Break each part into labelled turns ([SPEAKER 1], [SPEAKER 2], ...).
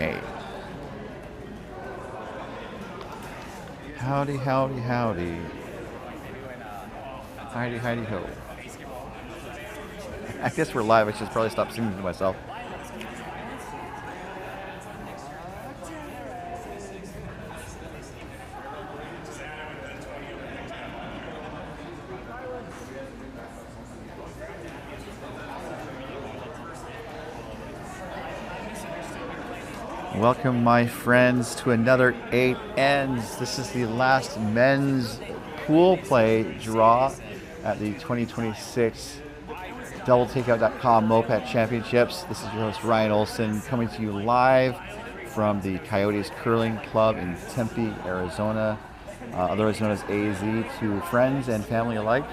[SPEAKER 1] 8. Howdy, howdy, howdy. Heidi, heidi, ho. I guess we're live. I should probably stop singing to myself. Welcome, my friends, to another 8 ends. This is the last men's pool play draw at the 2026 DoubleTakeout.com MoPac Championships. This is your host, Ryan Olson, coming to you live from the Coyotes Curling Club in Tempe, Arizona, otherwise known as AZ, to friends and family alike.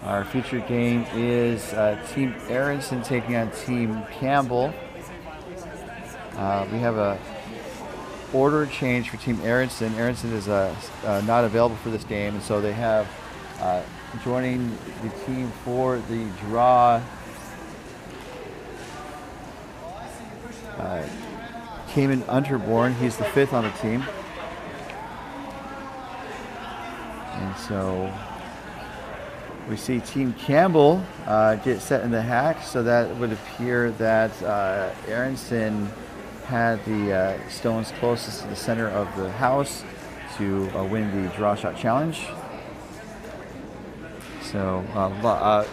[SPEAKER 1] Our featured game is Team Aronson taking on Team Campbell. We have a order change for Team Aronson. Aronson is not available for this game, and so they have joining the team for the draw Cayman Unterborn. He's the 5th on the team, and so we see Team Campbell get set in the hack, so that would appear that Aronson had the stones closest to the center of the house to win the draw shot challenge. So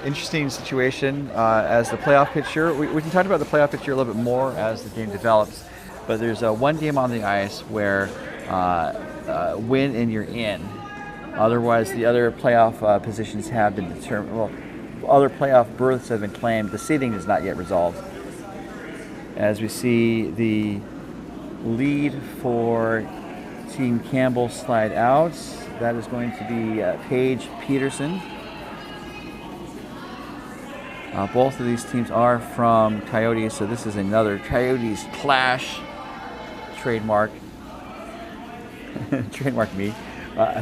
[SPEAKER 1] interesting situation as the playoff picture. We can talk about the playoff picture a little bit more as the game develops, but there's one game on the ice where win and you're in. Otherwise, the other playoff positions have been determined. Well, other playoff berths have been claimed. The seeding is not yet resolved. As we see the lead for Team Campbell slide out, that is going to be Paige Peterson. Both of these teams are from Coyotes, so this is another Coyotes clash. Trademark. Trademark me.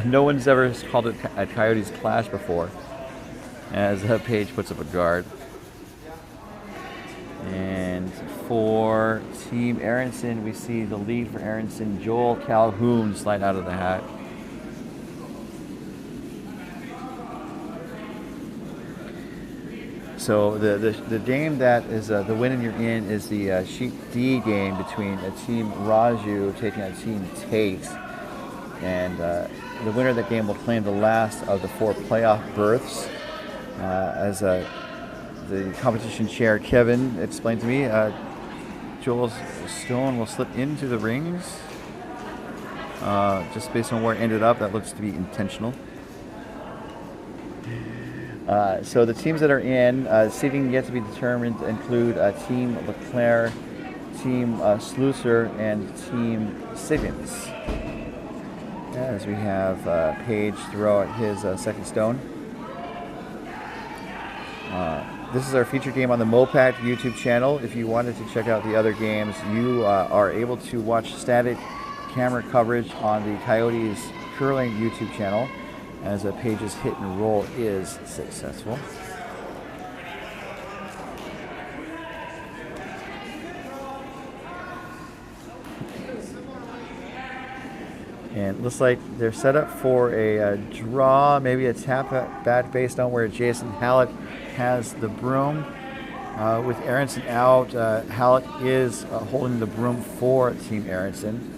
[SPEAKER 1] No one's ever called it a Coyotes clash before, as Paige puts up a guard. And for Team Aronson, we see the lead for Aronson, Joel Calhoun, slide out of the hat. So the game that is the win and you're in is the Sheet D game between Team Raju taking on Team Tate. And the winner of that game will claim the last of the 4 playoff berths. As the competition chair, Kevin, explained to me, Joel's stone will slip into the rings. Just based on where it ended up, that looks to be intentional. So the teams that are in, seeding yet to be determined, include Team LeClaire, Team Slusser, and Team Siggins. As we have Paige throw out his second stone. This is our featured game on the MoPac YouTube channel. If you wanted to check out the other games, you are able to watch static camera coverage on the Coyotes Curling YouTube channel, as Paige's hit and roll is successful. And it looks like they're set up for a draw, maybe a tap back based on where Jason Hallett has the broom. With Aronson out, Hallett is holding the broom for Team Aronson.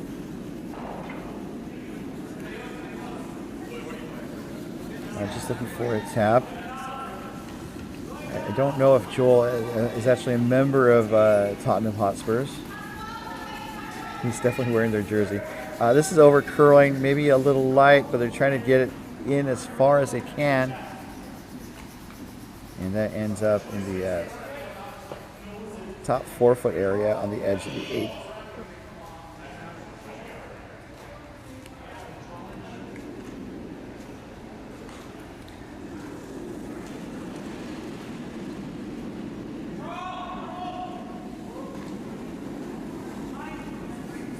[SPEAKER 1] Just looking for a tap. I don't know if Joel is actually a member of Tottenham Hotspurs. He's definitely wearing their jersey. This is over curling, maybe a little light, but they're trying to get it in as far as they can. And that ends up in the top 4-foot area on the edge of the 8.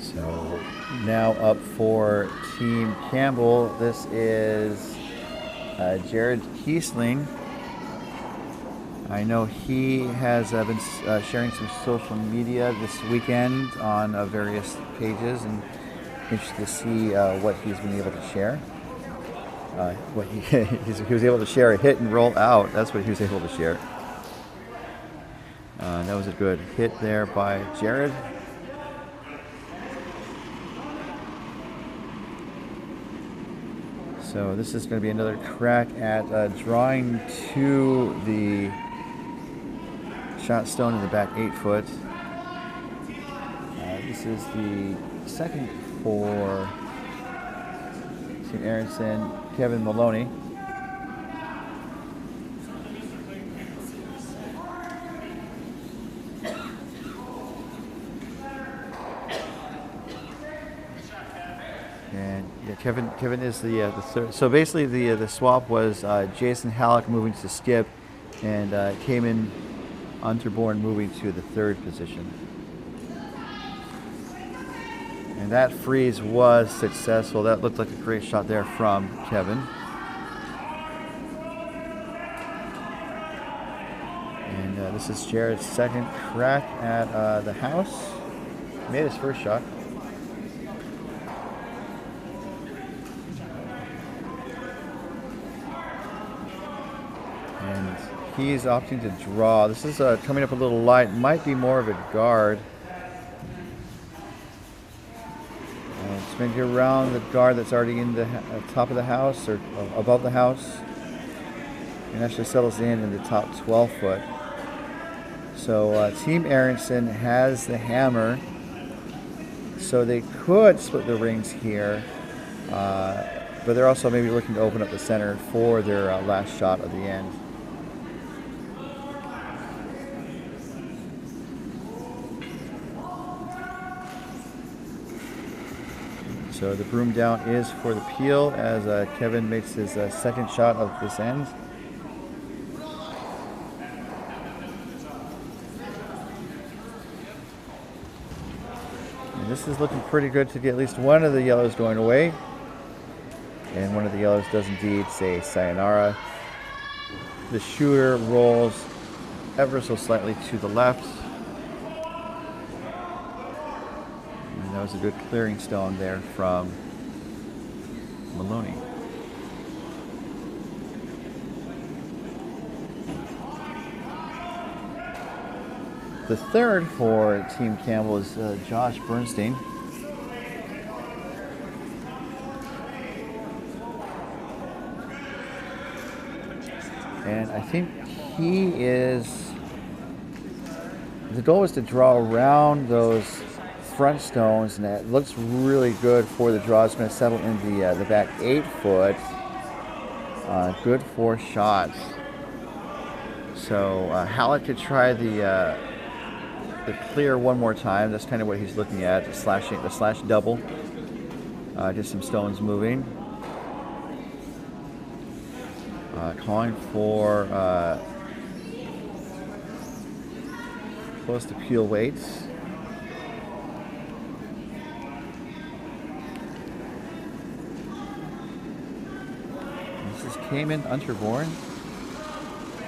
[SPEAKER 1] So now up for Team Campbell, this is Jared Kiesling. I know he has been sharing some social media this weekend on various pages, and interested to see what he's been able to share. What he was able to share a hit and roll out. That's what he was able to share. That was a good hit there by Jared. So this is going to be another crack at drawing to the shot stone in the back 8 foot. This is the second for Team Aronson, Kevin Maloney. And yeah, Kevin is the third. So basically, the swap was Jason Halleck moving to skip, and Cayman Unterborn moving to the 3rd position. And that freeze was successful. That looked like a great shot there from Kevin. And this is Jared's second crack at the house. He made his first shot. And he's opting to draw. This is coming up a little light. Might be more of a guard. It's going to go around the guard that's already in the top of the house or above the house, and actually settles in the top 12 foot. So Team Aronson has the hammer, so they could split the rings here, but they're also maybe looking to open up the center for their last shot of the end. So the broom down is for the peel as Kevin makes his second shot of this end. And this is looking pretty good to get at least one of the yellows going away. And one of the yellows does indeed say sayonara. The shooter rolls ever so slightly to the left. That was a good clearing stone there from Maloney. The third for Team Campbell is Josh Bernstein. And I think he is, the goal was to draw around those front stones, and it looks really good for the draw. It's going to settle in the back 8 foot. Good for shots. So Halleck could try the clear one more time. That's kind of what he's looking at. The slash double. Just some stones moving. Calling for close to peel weights. Cayman Unterborn,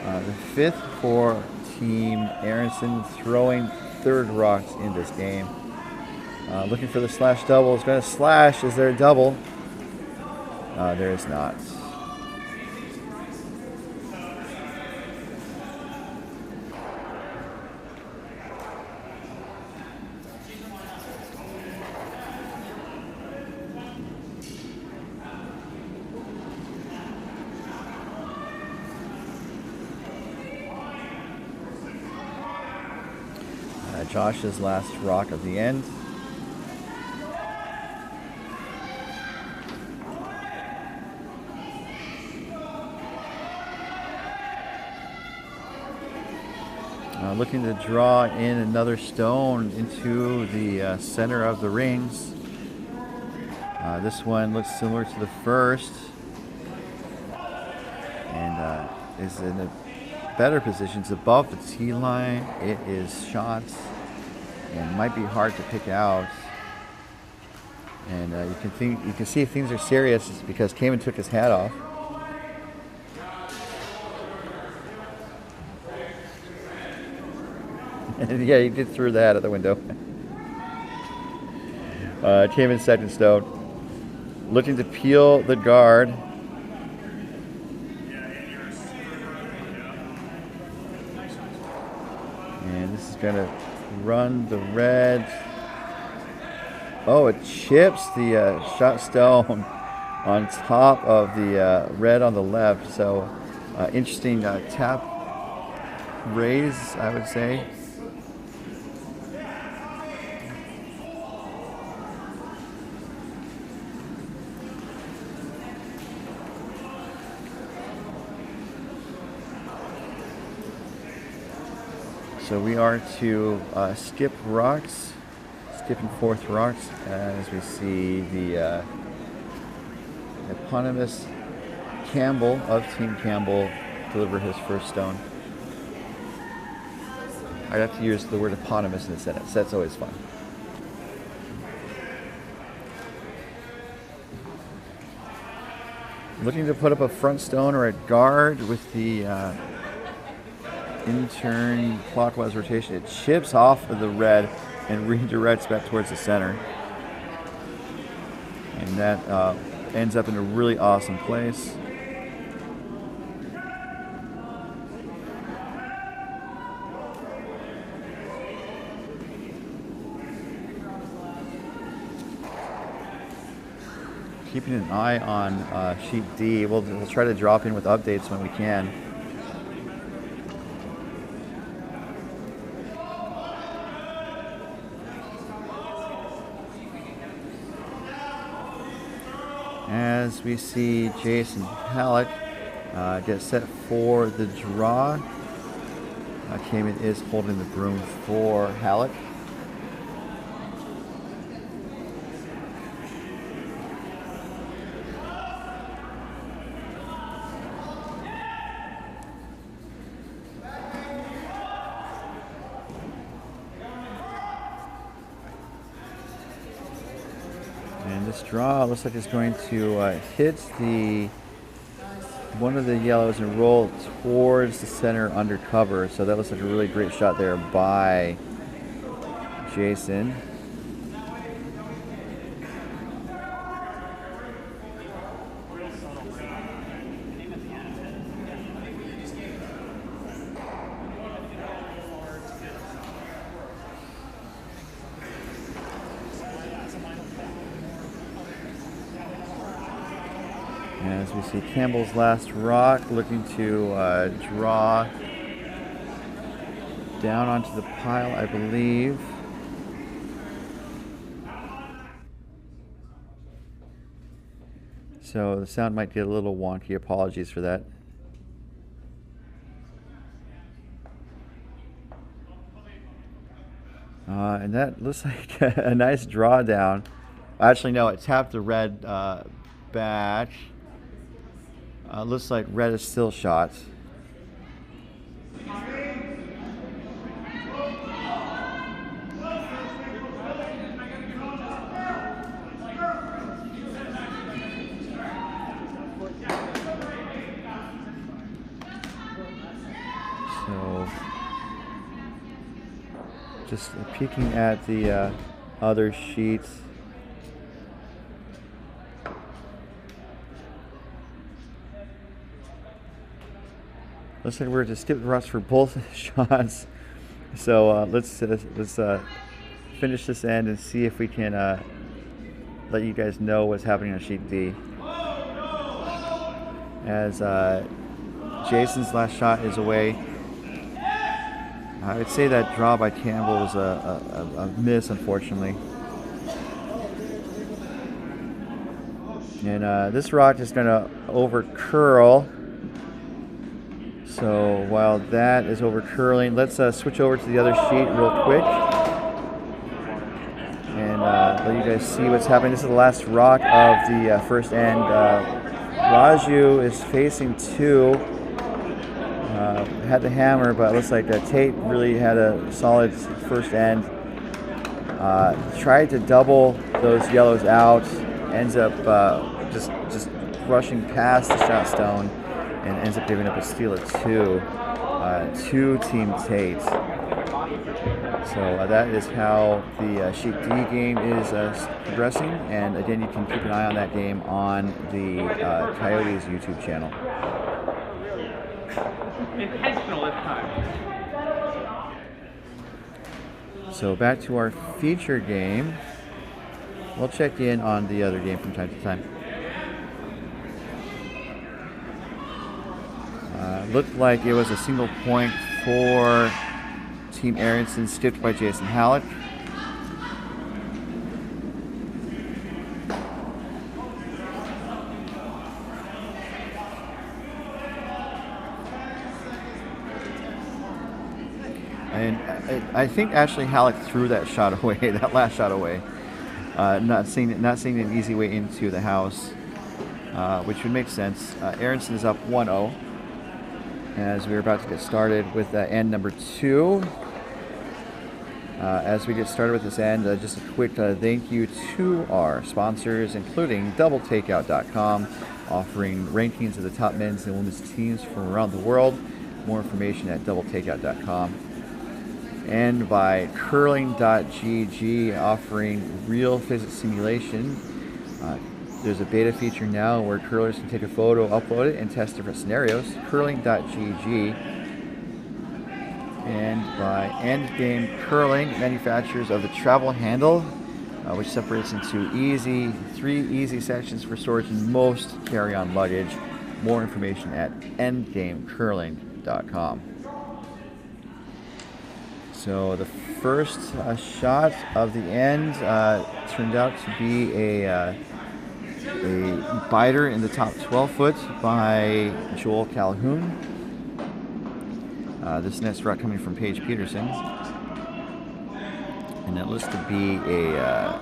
[SPEAKER 1] the 5th for Team Aronson, throwing 3rd rocks in this game. Looking for the slash double. It's going to slash. Is there a double? There is not. Josh's last rock of the end. Looking to draw in another stone into the center of the rings. This one looks similar to the first, and is in a better position. It's above the tee line. It is shot and might be hard to pick out. And you can see if things are serious, it's because Cayman took his hat off. Yeah, he did throw that out the window. Came in second stone. Looking to peel the guard. And this is going to run the red. Oh, it chips the shot stone on top of the red on the left. So interesting tap raise, I would say. So we are to skip rocks, skipping fourth rocks, as we see the eponymous Campbell of Team Campbell deliver his first stone. I'd have to use the word eponymous in the sentence. That's always fun. Looking to put up a front stone or a guard with the in-turn clockwise rotation. It chips off of the red and redirects back towards the center. And that ends up in a really awesome place. Keeping an eye on sheet D. We'll try to drop in with updates when we can. As we see Jason Halleck get set for the draw. Cayman is holding the broom for Halleck. And this draw looks like it's going to hit one of the yellows and roll towards the center undercover. So that looks like a really great shot there by Jason. As we see Campbell's last rock, looking to draw down onto the pile, I believe. So the sound might get a little wonky. Apologies for that. And that looks like a nice drawdown. Actually, no, it tapped the red back. Looks like red is still shot. So, just peeking at the other sheets. Looks like we're to skip the rocks for both shots. So let's finish this end and see if we can let you guys know what's happening on sheet D. As Jason's last shot is away. I would say that draw by Campbell was a miss, unfortunately. And this rock is going to over curl. So while that is over curling, let's switch over to the other sheet real quick and let you guys see what's happening. This is the last rock of the first end. Raju is facing two. Had the hammer, but it looks like Tate really had a solid first end. Tried to double those yellows out. Ends up just rushing past the shot stone. And ends up giving up a steal at two to Team Tate. So that is how the Sheet D game is progressing, and again, you can keep an eye on that game on the Coyotes YouTube channel.
[SPEAKER 2] Intentional this time.
[SPEAKER 1] So back to our feature game. We'll check in on the other game from time to time. Looked like it was a single point for Team Aronson, skipped by Jason Halleck. And I think actually Halleck threw that shot away, that last shot away. Not seeing an easy way into the house, which would make sense. Aronson is up 1-0 as we're about to get started with end number 2. As we get started with this end, just a quick thank you to our sponsors, including DoubleTakeout.com, offering rankings of the top men's and women's teams from around the world. More information at DoubleTakeout.com. And by Curling.gg, offering real physics simulation. There's a beta feature now where curlers can take a photo, upload it, and test different scenarios. Curling.gg. And by Endgame Curling, manufacturers of the travel handle, which separates into 3 easy sections for storage in most carry-on luggage. More information at endgamecurling.com. So the first shot of the end turned out to be a biter in the top 12 foot by Joel Calhoun. This next route coming from Paige Peterson. And it looks to be a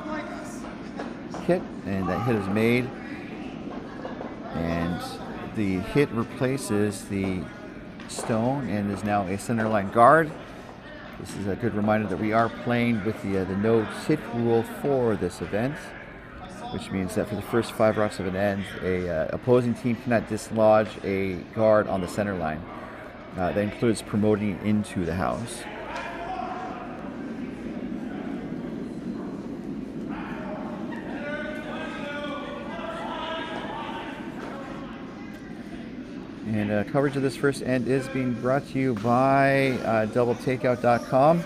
[SPEAKER 1] hit, and that hit is made. And the hit replaces the stone and is now a centerline guard. This is a good reminder that we are playing with the no hit rule for this event, which means that for the first 5 routes of an end, a opposing team cannot dislodge a guard on the center line. That includes promoting into the house. And coverage of this first end is being brought to you by DoubleTakeout.com.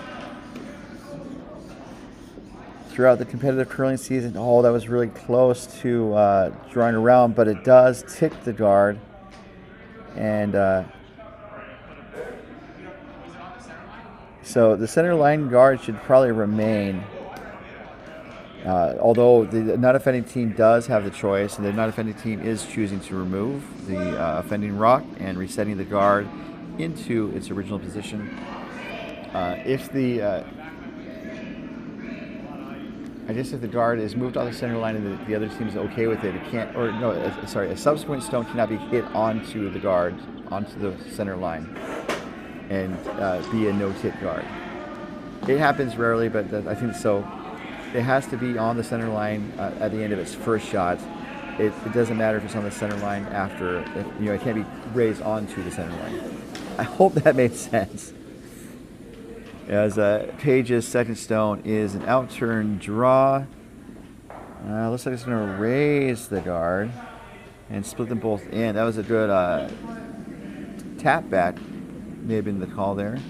[SPEAKER 1] Throughout the competitive curling season, that was really close to drawing around, but it does tick the guard. And so the center line guard should probably remain. Although the not-offending team does have the choice, and the not-offending team is choosing to remove the offending rock and resetting the guard into its original position. If the guard is moved on the center line and the other team is okay with it, a subsequent stone cannot be hit onto the guard, onto the center line, and be a no-hit guard. It happens rarely, but I think so. It has to be on the center line at the end of its first shot. It doesn't matter if it's on the center line after. It can't be raised onto the center line. I hope that made sense. As Paige's second stone is an outturn draw. Looks like it's going to raise the guard and split them both in. That was a good tap back. May have been the call there.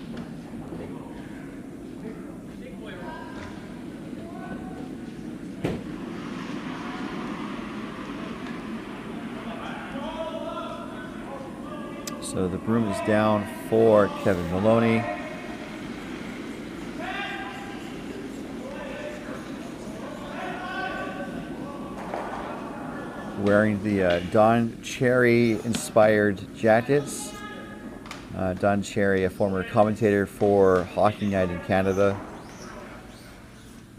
[SPEAKER 1] So the broom is down for Kevin Maloney. Wearing the Don Cherry inspired jackets. Don Cherry, a former commentator for Hockey Night in Canada.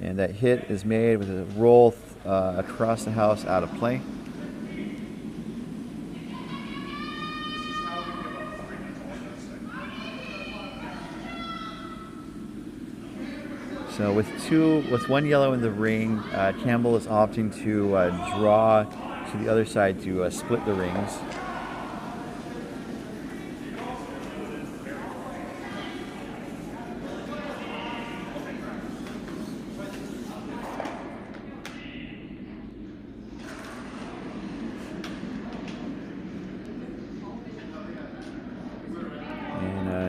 [SPEAKER 1] And that hit is made with a roll across the house out of play. So with one yellow in the ring, Campbell is opting to draw to the other side to split the rings.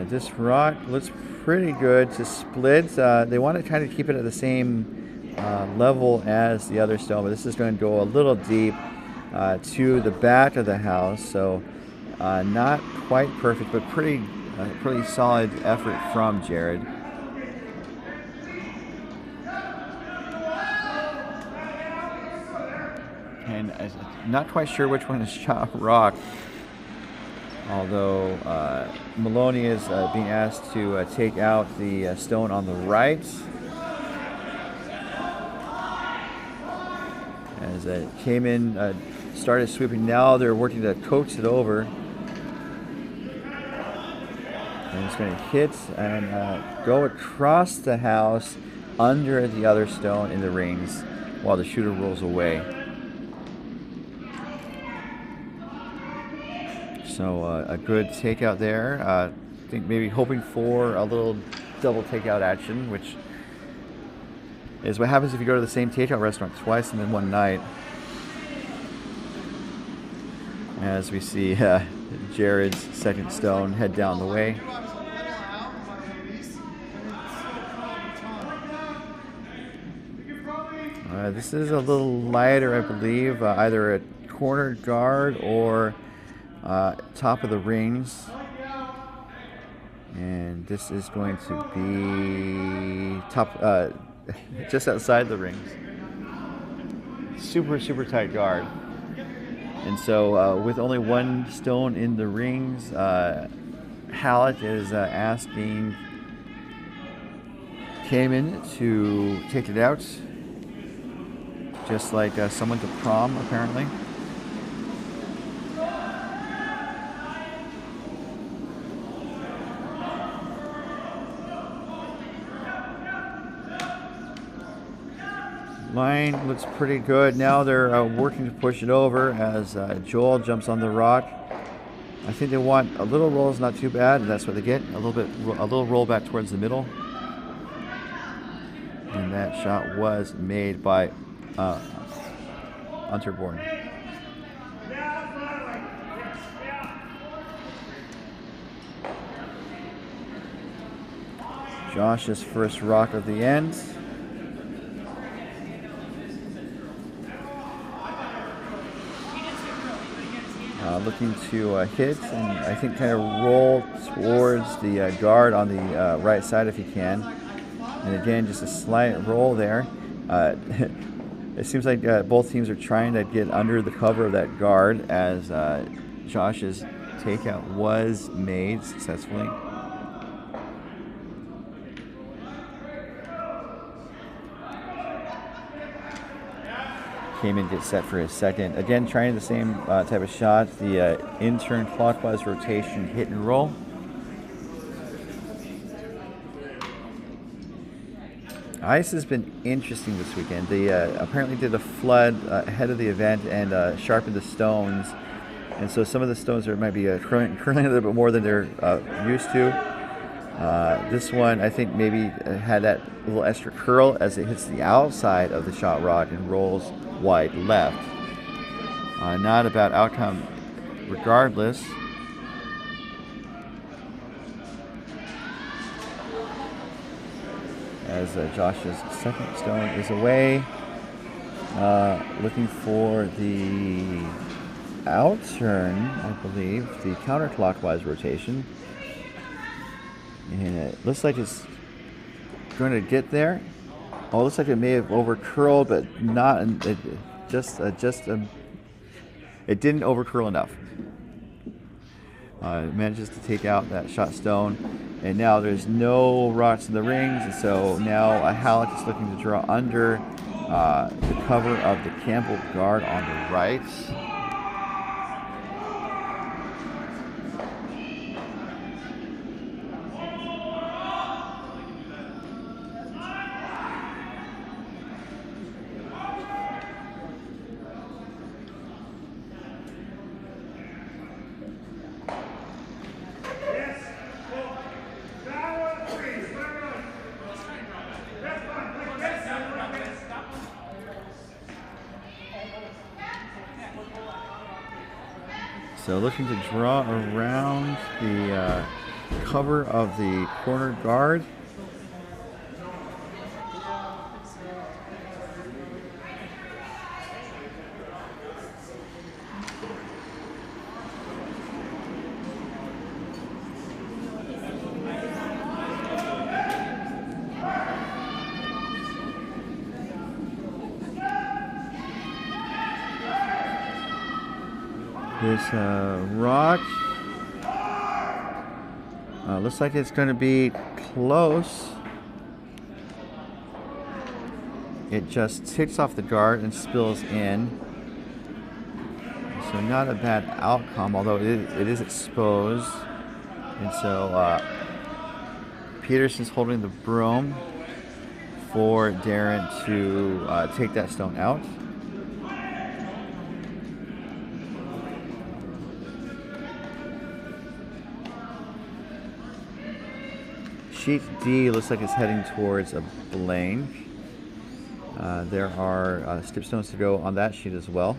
[SPEAKER 1] This rock looks pretty good to split. They want to kind of keep it at the same level as the other stone, but this is going to go a little deep to the back of the house, so not quite perfect, but pretty solid effort from Jared. And I'm not quite sure which one is shot rock, although Maloney is being asked to take out the stone on the right. As it came in, started sweeping, now they're working to coax it over. And it's going to hit and go across the house under the other stone in the rings while the shooter rolls away. So a good takeout there. I think maybe hoping for a little double takeout action, which is what happens if you go to the same takeout restaurant twice in one night. As we see Jared's second stone head down the way. This is a little lighter, I believe, either a corner guard or top of the rings. And this is going to be top, just outside the rings. Super tight guard. And so with only one stone in the rings, Hallett is asking Kamen to take it out. Just like someone to prom, apparently. Line looks pretty good. Now they're working to push it over as Joel jumps on the rock. I think they want a little roll is not too bad, and that's what they get. A little roll back towards the middle. And that shot was made by Unterborn. Josh's first rock of the end. Looking to hit and I think kind of roll towards the guard on the right side if he can. And again, just a slight roll there. It seems like both teams are trying to get under the cover of that guard as Josh's takeout was made successfully. Came in, gets set for his second. Again, trying the same type of shot, the in-turn clockwise rotation hit and roll. Ice has been interesting this weekend. They apparently did a flood ahead of the event and sharpened the stones. And so some of the stones might be curling a little bit more than they're used to. This one, I think, maybe had that little extra curl as it hits the outside of the shot rock and rolls wide left. Not a bad outcome regardless. As Josh's second stone is away. Looking for the out-turn, I believe, the counterclockwise rotation. And it looks like it's going to get there. Oh, it looks like it may have over-curled, but not. It didn't over-curl enough. Manages to take out that shot stone, and now there's no rocks in the rings, and so now Hallett is looking to draw under the cover of the Campbell guard on the right. So looking to draw around the cover of the corner guard. This rock looks like it's going to be close. It just ticks off the guard and spills in. So not a bad outcome, although it is exposed. And so Peterson's holding the broom for Darren to take that stone out. Sheet D looks like it's heading towards a blank. There are stipstones to go on that sheet as well.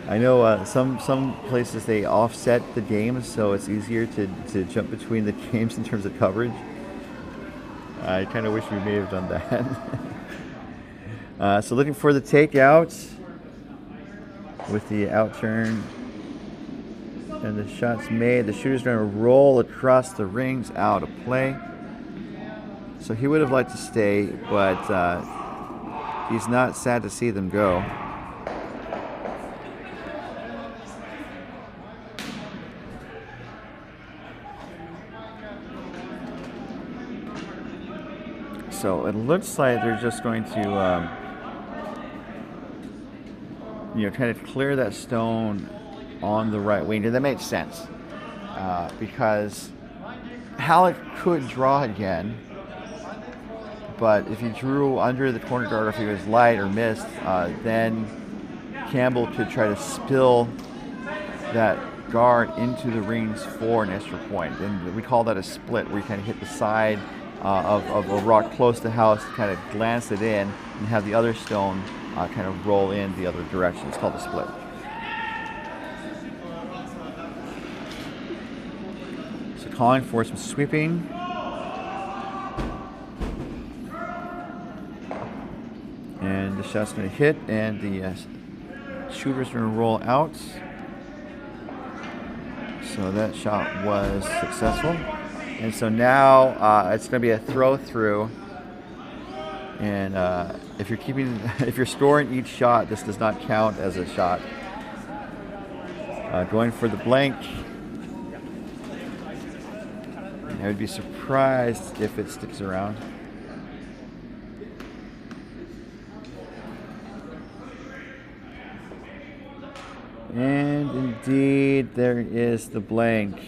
[SPEAKER 1] I know some places they offset the games, so it's easier to jump between the games in terms of coverage. I kind of wish we may have done that. So looking for the takeout with the outturn. And the shot's made. The shooter's going to roll across the rings out of play. So he would have liked to stay, but he's not sad to see them go. So it looks like they're just going to, kind of clear that stone on the right wing. And that makes sense because Halleck could draw again, but if he drew under the corner guard or if he was light or missed, then Campbell could try to spill that guard into the rings for an extra point. And we call that a split, where you kind of hit the side of a rock close to house, kind of glance it in, and have the other stone kind of roll in the other direction. It's called a split. Calling for some sweeping. And the shot's going to hit, and the shooter's going to roll out. So that shot was successful. And so now it's going to be a throw through. And if you're scoring each shot, this does not count as a shot. Going for the blank. I would be surprised if it sticks around. And indeed, there is the blank.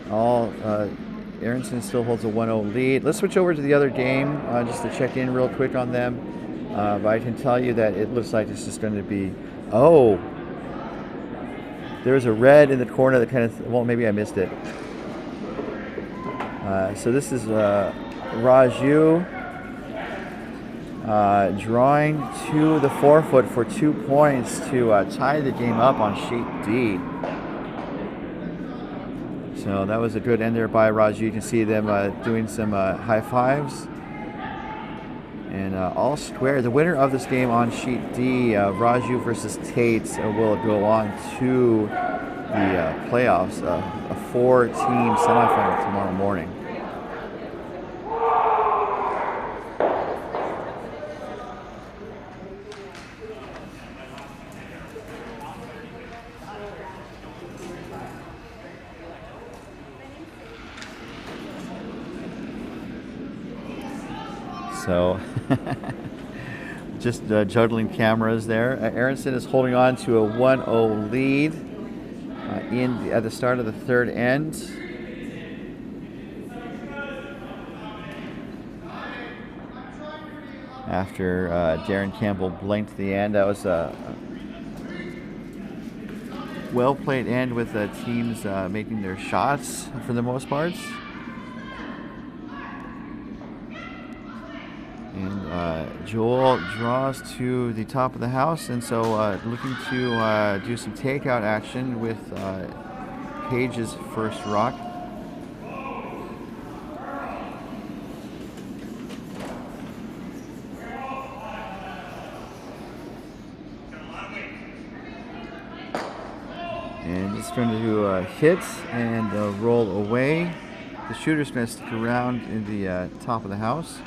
[SPEAKER 1] Aronson still holds a 1-0 lead. Let's switch over to the other game just to check in real quick on them. But I can tell you that it looks like this is going to be... Oh! There's a red in the corner that kind of... Well, maybe I missed it. So this is Raju drawing to the forefoot for 2 points to tie the game up on sheet D. So that was a good end there by Raju. You can see them doing some high fives. And all square. The winner of this game on sheet D, Raju versus Tate, will go on to the playoffs, a 4-team semifinal tomorrow morning. So, just juggling cameras there. Aronson is holding on to a 1-0 lead at the start of the third end. After Darren Campbell blanked the end, that was a well-played end with the teams making their shots for the most part. And Joel draws to the top of the house, and so looking to do some takeout action with Page's first rock. And it's going to do a hit and roll away. The shooter's going to stick around in the top of the house.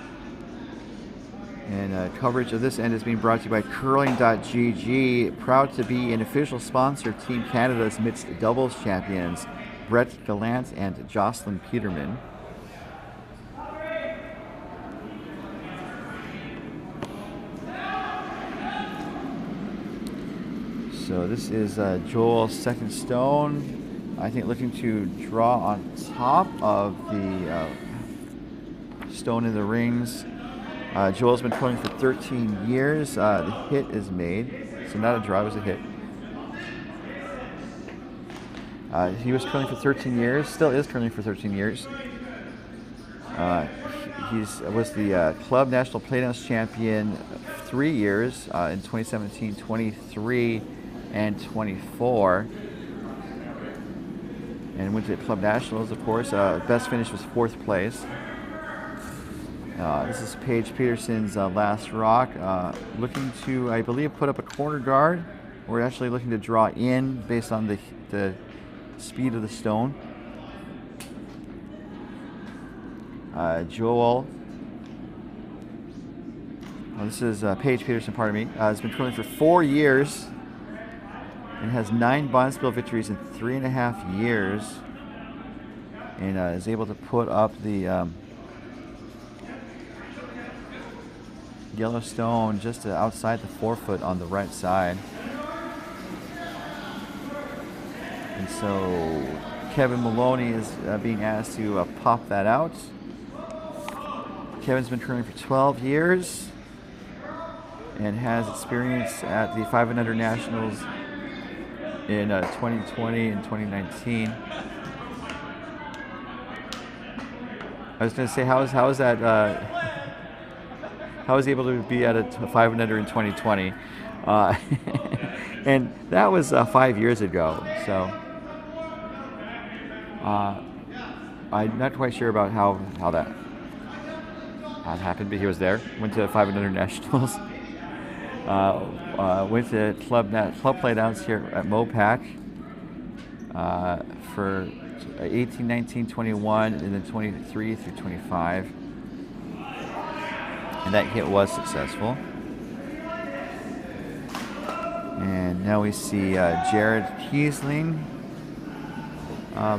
[SPEAKER 1] And coverage of this end is being brought to you by Curling.gg, proud to be an official sponsor of Team Canada's mixed doubles champions, Brett Gallant and Jocelyn Peterman. So this is Joel's second stone. I think looking to draw on top of the stone in the rings. Joel's been curling for 13 years. The hit is made, so not a draw, it was a hit. He was curling for 13 years, still is curling for 13 years. He was the Club National Playdowns champion 3 years in 2017, 23, and 24. And went to Club Nationals, of course. Best finish was 4th place. This is Paige Peterson's last rock. Looking to, I believe, put up a corner guard. We're actually looking to draw in based on the speed of the stone. Joel. Oh, this is Paige Peterson, pardon me. Has been curling for 4 years and has 9 Bonspiel victories in 3.5 years. And is able to put up the yellow stone just outside the 4-foot on the right side. And so Kevin Maloney is being asked to pop that out. Kevin's been curling for 12 years and has experience at the 500 Nationals in 2020 and 2019. I was going to say, how is that? How was he able to be at a 500 in 2020? And that was 5 years ago. So I'm not quite sure about how that happened, but he was there. Went to 500 Nationals. Went to Club Playdowns here at MoPac for 18, 19, 21, and then 23 through 25. And that hit was successful. And now we see Jared Kiesling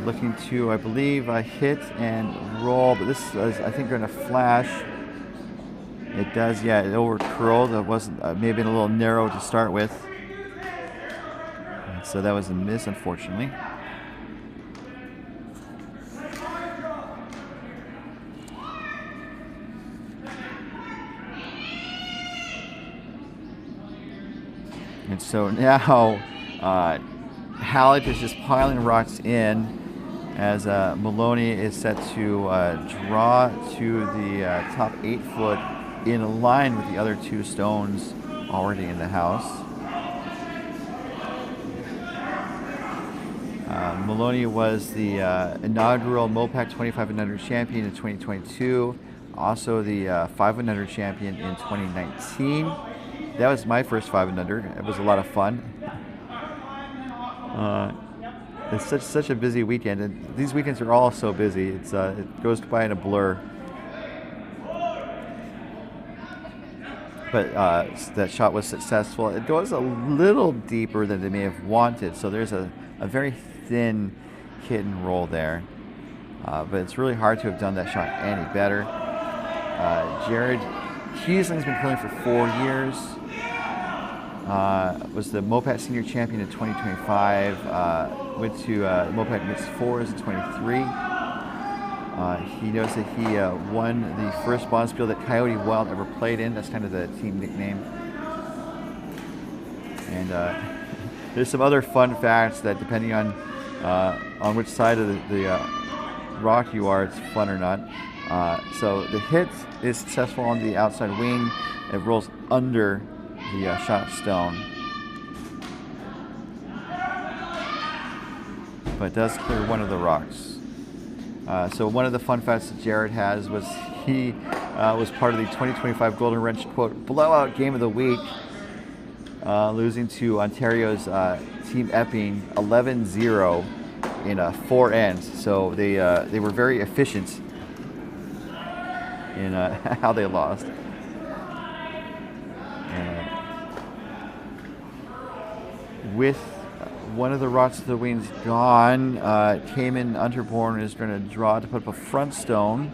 [SPEAKER 1] looking to, I believe, hit and roll, but this is, I think, going to flash. It does, yeah, it over curled. It wasn't, maybe a little narrow to start with. And so that was a miss, unfortunately. And so now Hallett is just piling rocks in as Maloney is set to draw to the top 8-foot in line with the other 2 stones already in the house. Maloney was the inaugural MoPac 2500 champion in 2022, also the 500 champion in 2019. That was my first 500. It was a lot of fun. It's such a busy weekend, and these weekends are all so busy. It goes by in a blur. But that shot was successful. It goes a little deeper than they may have wanted, so there's a very thin hit and roll there. But it's really hard to have done that shot any better. Jared Kiesling's been curling for 4 years. Was the MoPac Senior Champion in 2025. Went to MoPac Mixed Fours in 23. He knows that he won the first Bonspiel that Coyote Wild ever played in. That's kind of the team nickname. And there's some other fun facts that, depending on which side of the rock you are, it's fun or not. So the hit is successful on the outside wing. It rolls under the shot stone, but it does clear one of the rocks. So one of the fun facts that Jared has was he was part of the 2025 Golden Wrench, quote, blowout game of the week, losing to Ontario's Team Epping 11-0 in 4 ends. So they were very efficient in how they lost. And with one of the rots of the wings gone, Cayman Unterborn is going to draw to put up a front stone,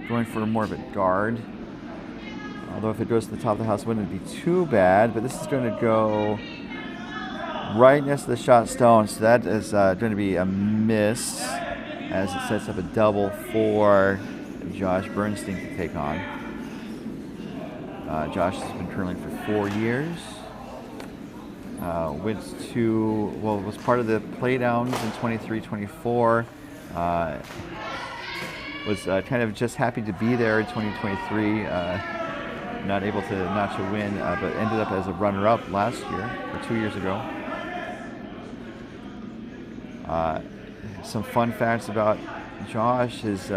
[SPEAKER 1] going for more of a guard. Although if it goes to the top of the house, it wouldn't be too bad. But this is going to go right next to the shot stone, so that is going to be a miss, as it sets up a double for Josh Bernstein to take on. Josh has been curling for 4 years. Was part of the Playdowns in 23-24. Was kind of just happy to be there in 2023. Not able to not to win, but ended up as a runner-up last year, or 2 years ago. Some fun facts about Josh: his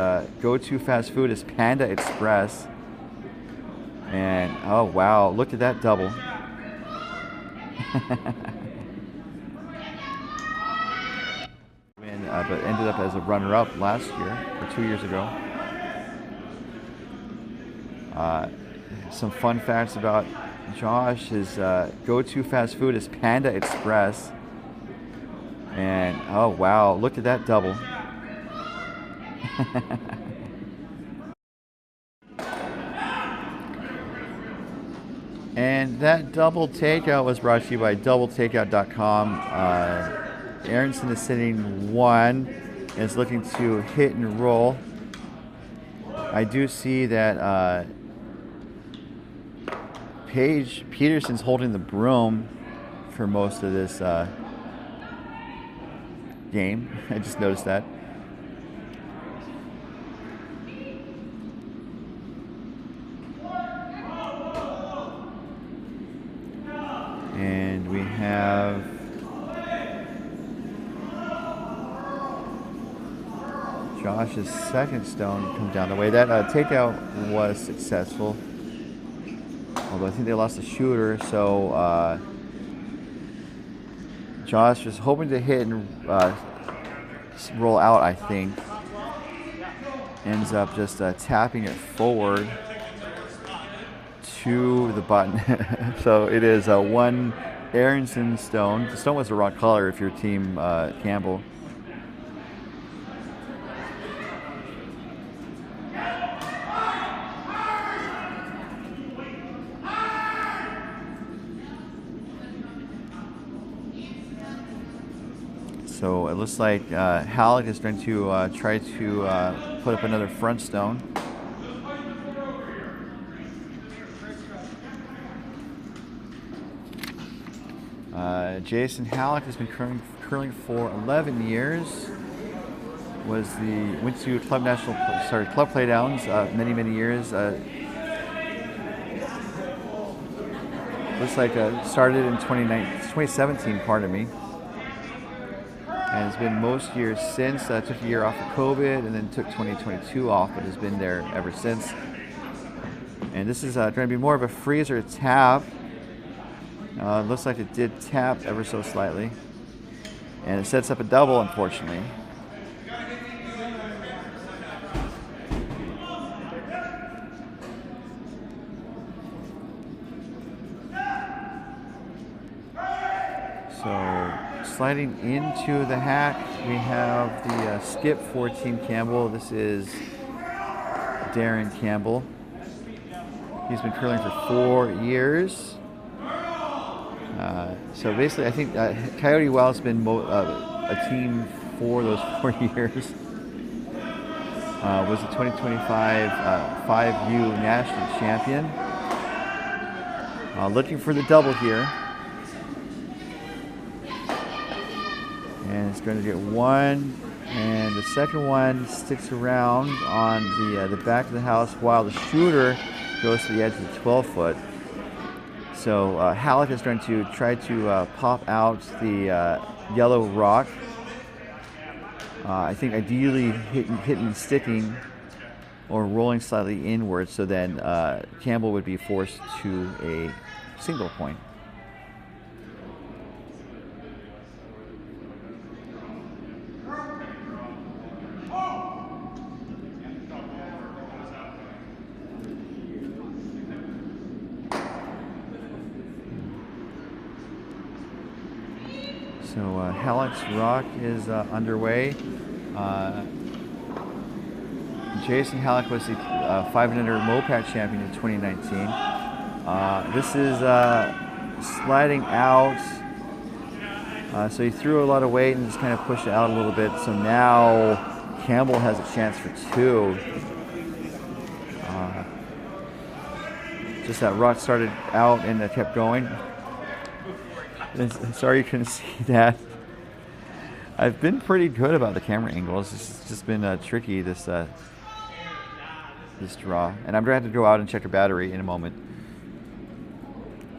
[SPEAKER 1] go-to fast food is Panda Express. And oh wow, look at that double. But ended up as a runner-up last year, or 2 years ago. Some fun facts about Josh: his go-to fast food is Panda Express. And oh wow, look at that double. And that double takeout was brought to you by doubletakeout.com. Aronson is sitting 1 and is looking to hit and roll. I do see that Paige Peterson's holding the broom for most of this game. I just noticed that. And we have Josh's second stone come down the way. That takeout was successful, although I think they lost the shooter. So Josh was hoping to hit and roll out, I think. Ends up just tapping it forward to the button. So it is one Aronson stone. The stone was the wrong color if you're team Campbell. So it looks like Halleck is going to try to put up another front stone. Jason Halleck has been curling for 11 years. Went to Club Playdowns many years. Looks like started in 2017. Pardon me. And has been most years since. Took a year off of COVID and then took 2022 off, but has been there ever since. And this is going to be more of a freezer tap. Looks like it did tap ever so slightly. And it sets up a double, unfortunately. So sliding into the hack, we have the skip for Team Campbell. This is Darren Campbell. He's been curling for 4 years. So basically, I think Coyote Wild's been a team for those 4 years. Was the 2025 5U national champion. Looking for the double here. And it's going to get one And the second one sticks around on the back of the house while the shooter goes to the edge of the 12-foot. So Halleck is going to try to pop out the yellow rock. I think ideally hitting sticking or rolling slightly inward, so then Campbell would be forced to a single point. So Halleck's rock is underway. Jason Halleck was the 500 MoPac champion in 2019. This is sliding out. So he threw a lot of weight and just kind of pushed it out a little bit. So now Campbell has a chance for two. Just that rock started out and kept going. Sorry you couldn't see that. I've been pretty good about the camera angles. This has just been tricky, this draw. And I'm going to have to go out and check the battery in a moment.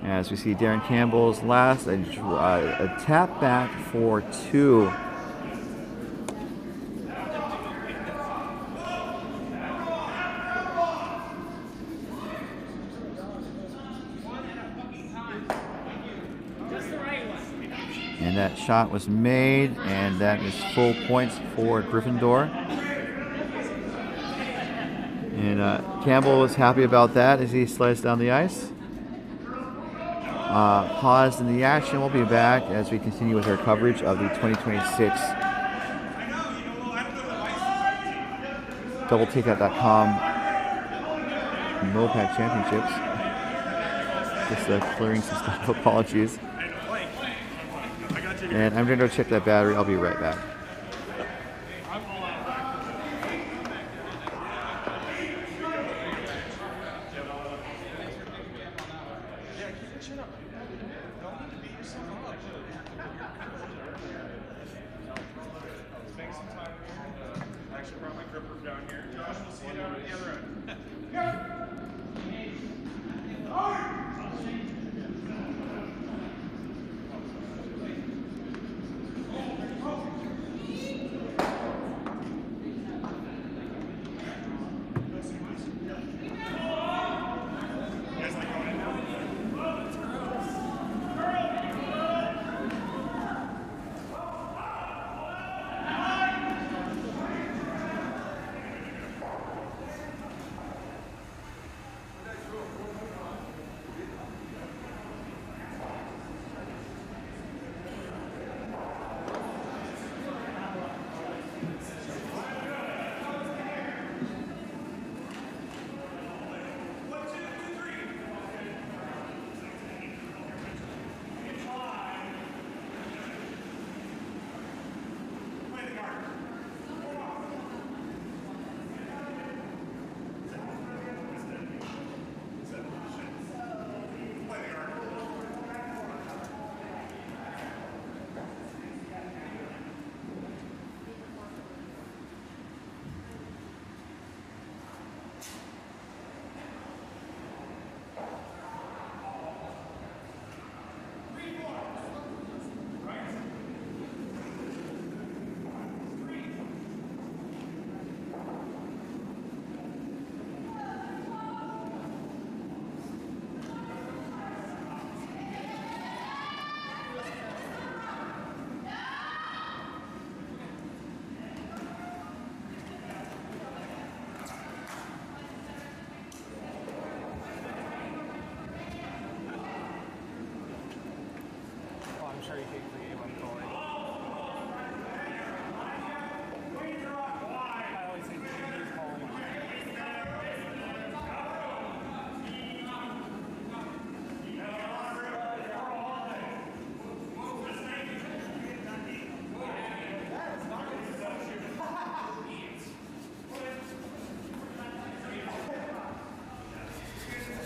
[SPEAKER 1] As we see Darren Campbell's last, a tap back for two. And that shot was made, and that is full points for Gryffindor. And Campbell was happy about that as he slides down the ice. Paused in the action. We'll be back as we continue with our coverage of the 2026 DoubleTakeout.com MoPac Championships. Just clearing some stuff. Apologies. And I'm going to go check that battery. I'll be right back.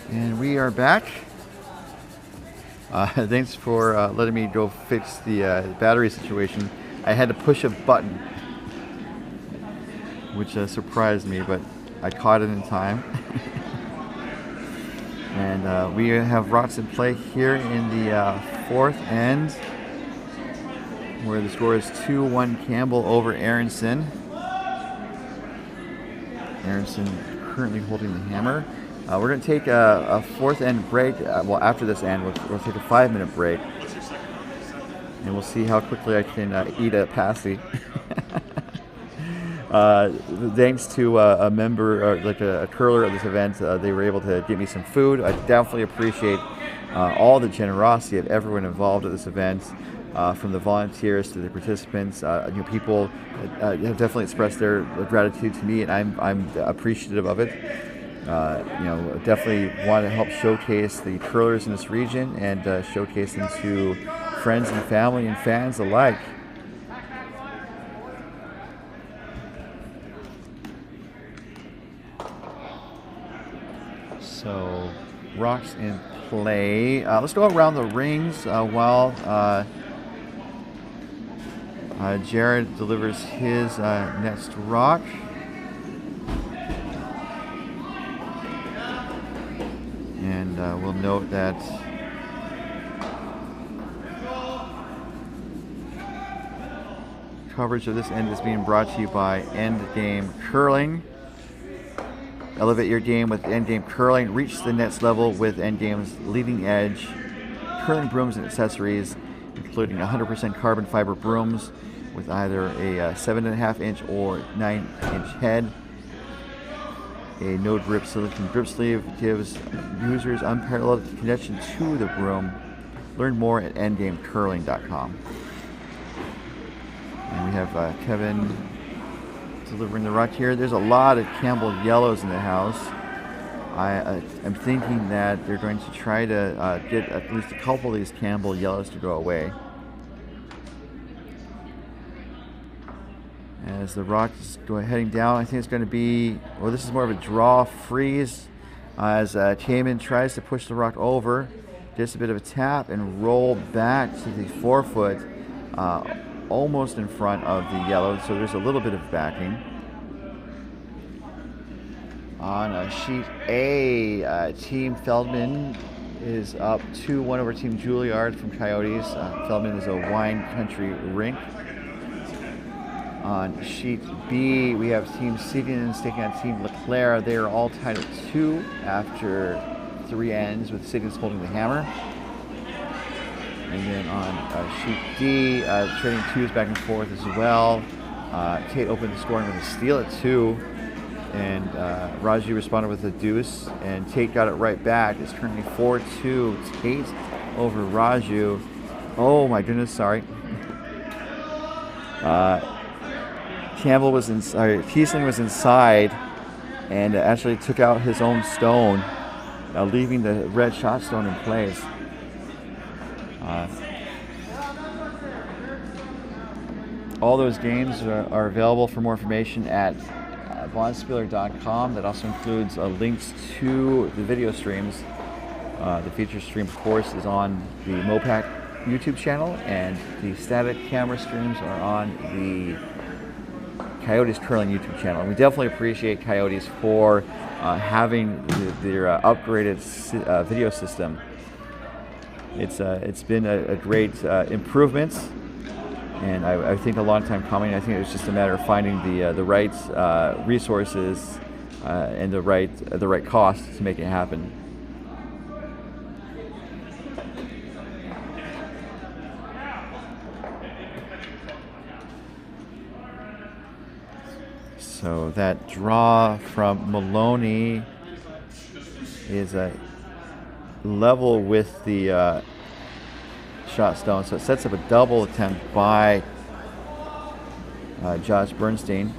[SPEAKER 1] And we are back. Thanks for letting me go fix the battery situation. I had to push a button which surprised me, but I caught it in time. And we have rocks in play here in the fourth end, where the score is 2-1 Campbell over Aronson. Aronson currently holding the hammer. We're going to take a fourth end break. Well, after this end, we'll take a 5-minute break. And we'll see how quickly I can eat a pasty. Thanks to a member, like a curler at this event, they were able to get me some food. I definitely appreciate all the generosity of everyone involved at this event, from the volunteers to the participants. People have definitely expressed their gratitude to me, and I'm appreciative of it. Definitely want to help showcase the curlers in this region and showcase them to friends and family and fans alike. So, rocks in play. Let's go around the rings while Jared delivers his next rock. And we'll note that coverage of this end is being brought to you by Endgame Curling. Elevate your game with Endgame Curling. Reach the next level with Endgame's leading edge curling brooms and accessories, including 100% carbon fiber brooms with either a 7.5 inch or 9 inch head. A no grip silicone grip sleeve gives users unparalleled connection to the broom. Learn more at endgamecurling.com. And we have Kevin delivering the rock here. There's a lot of Campbell yellows in the house. I'm thinking that they're going to try to get at least a couple of these Campbell yellows to go away. As the rock is heading down, I think it's going to be, well, this is more of a draw freeze as Cayman tries to push the rock over. Just a bit of a tap and roll back to the forefoot, almost in front of the yellow, so there's a little bit of backing. On sheet A, Team Feldman is up 2-1 over Team Juilliard from Coyotes. Feldman is a wine country rink. On sheet B, we have Team Siddons taking on Team LeClaire. They are all tied at 2 after 3 ends, with Siddons holding the hammer. And then on sheet D, trading 2s back and forth as well. Tate opened the scoring with a steal at 2. And Raju responded with a deuce, and Tate got it right back. It's currently 4-2. Tate over Raju. Oh my goodness, sorry. Campbell was inside, Kiesling was inside, and actually took out his own stone, leaving the red shot stone in place. All those games are available for more information at vonspieler.com. That also includes links to the video streams. The feature stream, of course, is on the MoPac YouTube channel, and the static camera streams are on the Coyotes Curling YouTube channel. And we definitely appreciate Coyotes for having their upgraded video system. It's been a great improvement, and I think a long time coming. I think it was just a matter of finding the right resources and the right cost to make it happen. So that draw from Maloney is a level with the shot stone, so it sets up a double attempt by Josh Bernstein.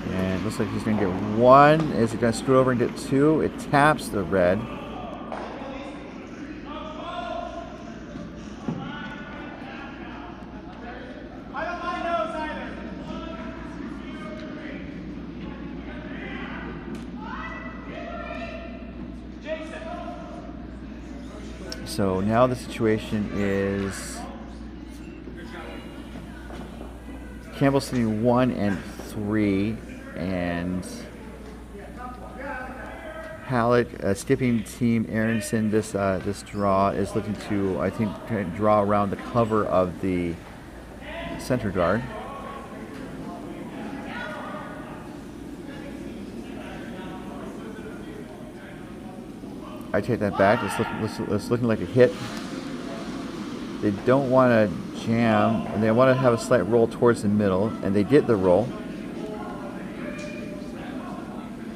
[SPEAKER 1] And it looks like he's going to get 1. Is he going to screw over and get 2? It taps the red. So now the situation is Campbell sitting 1 and 3, and Halleck skipping team Aronson. This draw is looking to, I think, draw around the cover of the center guard. I take that back. It's looking like a hit. They don't want to jam, and they want to have a slight roll towards the middle, and they get the roll.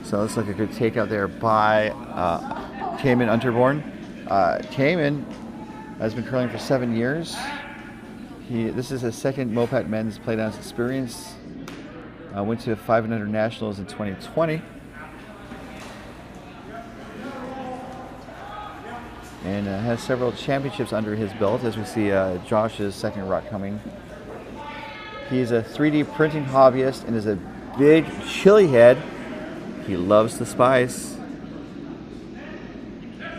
[SPEAKER 1] So it looks like a good takeout there by Cayman Unterborn. Cayman has been curling for 7 years. This is his second MoPac men's playdowns experience. Went to 500 nationals in 2020. And has several championships under his belt, as we see Josh's second rock coming. He's a 3D printing hobbyist and is a big chili head. He loves the spice.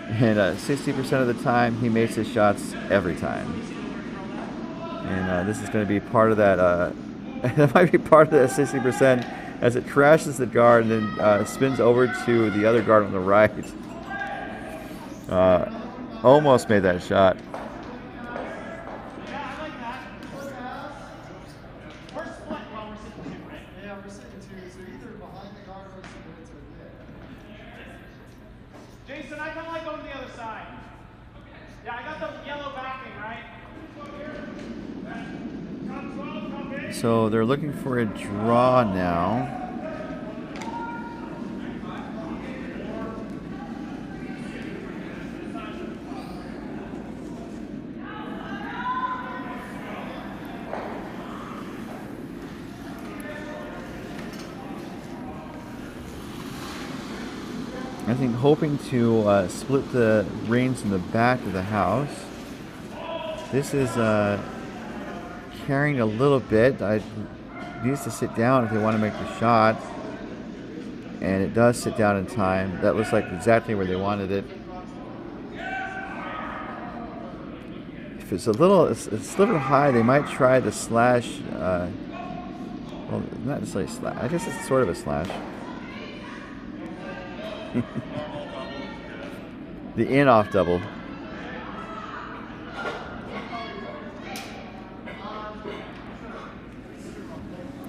[SPEAKER 1] And 60% of the time, he makes his shots every time. And this is going to be part of that, it might be part of that 60% as it crashes the guard and then spins over to the other guard on the right. Almost made that shot.
[SPEAKER 2] Jason, I kind of like going to the other side. Yeah, I got the yellow backing, right?
[SPEAKER 1] So they're looking for a draw now. I think hoping to split the reins in the back of the house. This is carrying a little bit. It needs to sit down if they want to make the shot. And it does sit down in time. That looks like exactly where they wanted it. If it's a sliver high, they might try the slash. Well, not necessarily slash. I guess it's sort of a slash. The in-off double.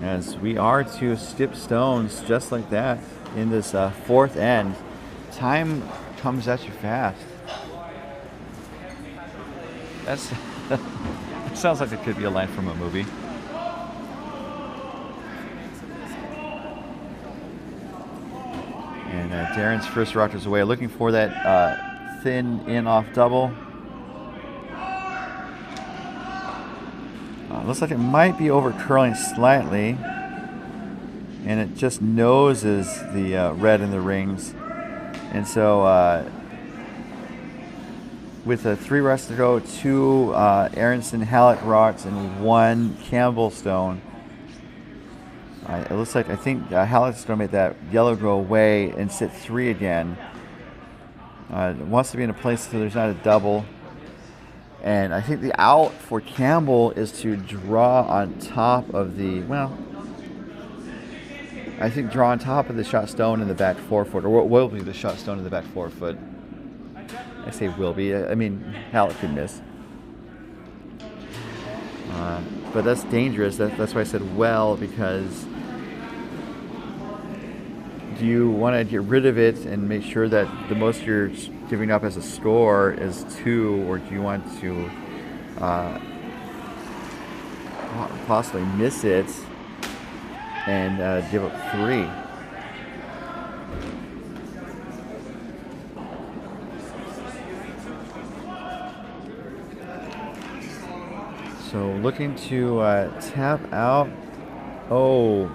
[SPEAKER 1] As we are to skip stones just like that in this fourth end. Time comes at you fast. That sounds like it could be a line from a movie. And Darren's first rockers away, looking for that thin in-off double. Looks like it might be over curling slightly, and it just noses the red in the rings. And so with 3 rocks to go, 2 Aronson Halleck rocks and 1 Campbell stone, it looks like, I think Halleck's going to make that yellow go away and sit 3 again. It wants to be in a place so there's not a double. And I think the out for Campbell is to draw on top of the, well, I think draw on top of the shot stone in the back 4 foot, or what will be the shot stone in the back 4 foot. I say will be, I mean, Halleck could miss. But that's dangerous. That's why I said well, because do you want to get rid of it and make sure that the most you're giving up as a score is 2, or do you want to possibly miss it and give up 3? So looking to tap out. Oh,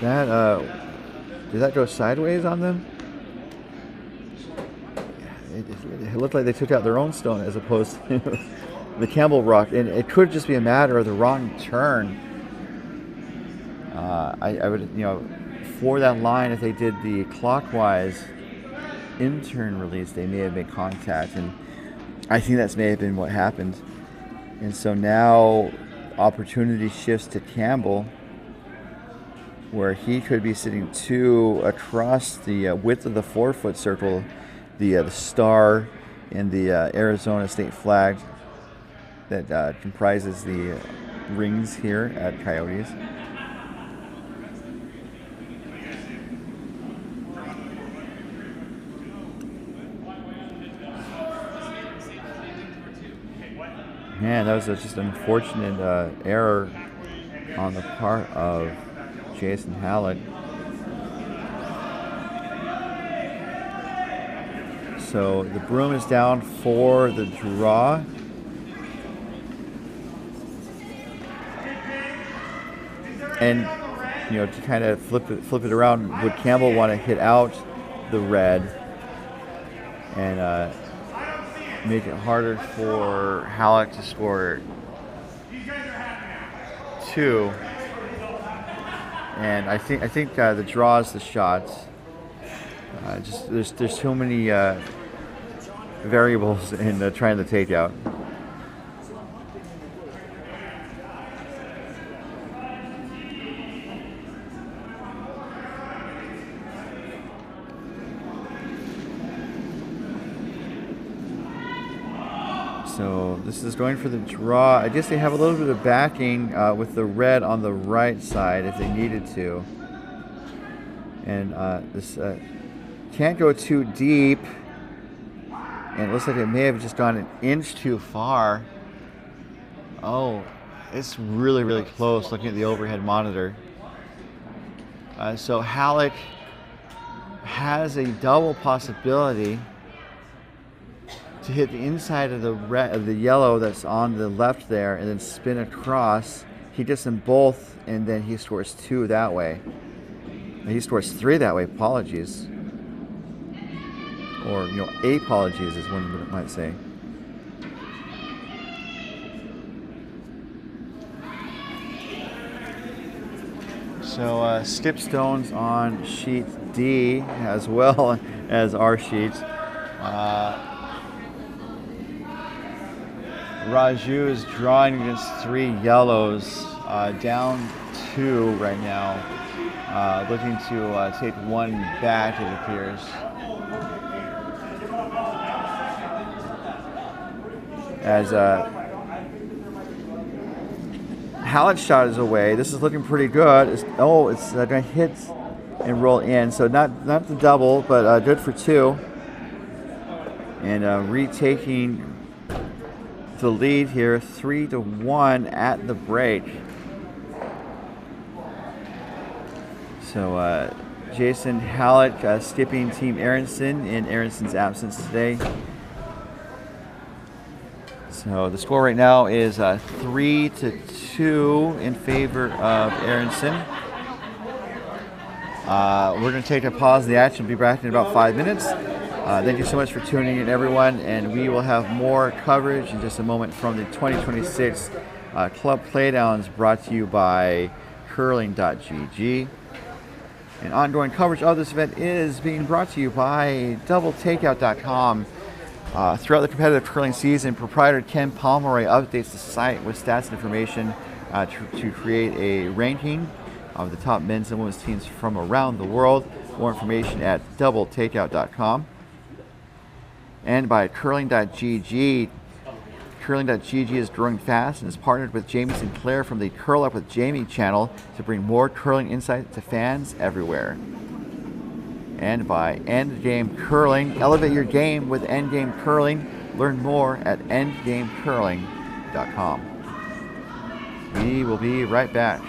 [SPEAKER 1] that did that go sideways on them? It looked like they took out their own stone as opposed to the Campbell rock, and it could just be a matter of the wrong turn. I would, for that line, if they did the clockwise, intern release, they may have made contact, and I think that may have been what happened. And so now opportunity shifts to Campbell, where he could be sitting 2 across the width of the 4-foot circle, the star in the Arizona state flag that comprises the rings here at Coyotes. Man, that was just an unfortunate error on the part of Jason Hallett. So the broom is down for the draw. And to kind of flip it around, would Campbell want to hit out the red and make it harder for Hallett to score 2? And I think the draw is the shot. Just there's so many variables in trying to take out. So this is going for the draw. I guess they have a little bit of backing with the red on the right side if they needed to. And this can't go too deep. And it looks like it may have just gone an inch too far. Oh, it's really, really close looking at the overhead monitor. So Hallett has a double possibility to hit the inside of the red, of the yellow that's on the left there, and then spin across. He gets them both, and then he scores 2 that way. He scores 3 that way. Apologies, or apologies, as one might say. So skip stones on sheet D as well as our sheet. Raju is drawing against 3 yellows, down 2 right now, looking to take 1 back, it appears. As Hallett's shot is away. This is looking pretty good. It's going to hit and roll in, so not the double, but good for 2. And retaking the lead here, 3-1 at the break. So Jason Hallett skipping Team Aronson in Aronson's absence today. So the score right now is 3-2 in favor of Aronson. We're going to take a pause in the action. We'll be back in about 5 minutes. Thank you so much for tuning in, everyone, and we will have more coverage in just a moment from the 2026 Club Playdowns, brought to you by curling.gg. And ongoing coverage of this event is being brought to you by doubletakeout.com. Throughout the competitive curling season, proprietor Ken Pomeroy updates the site with stats and information to create a ranking of the top men's and women's teams from around the world. More information at doubletakeout.com. And by curling.gg. Curling.gg is growing fast and has partnered with Jamie Sinclair from the Curl Up with Jamie channel to bring more curling insight to fans everywhere. And by Endgame Curling. Elevate your game with Endgame Curling. Learn more at endgamecurling.com. We will be right back.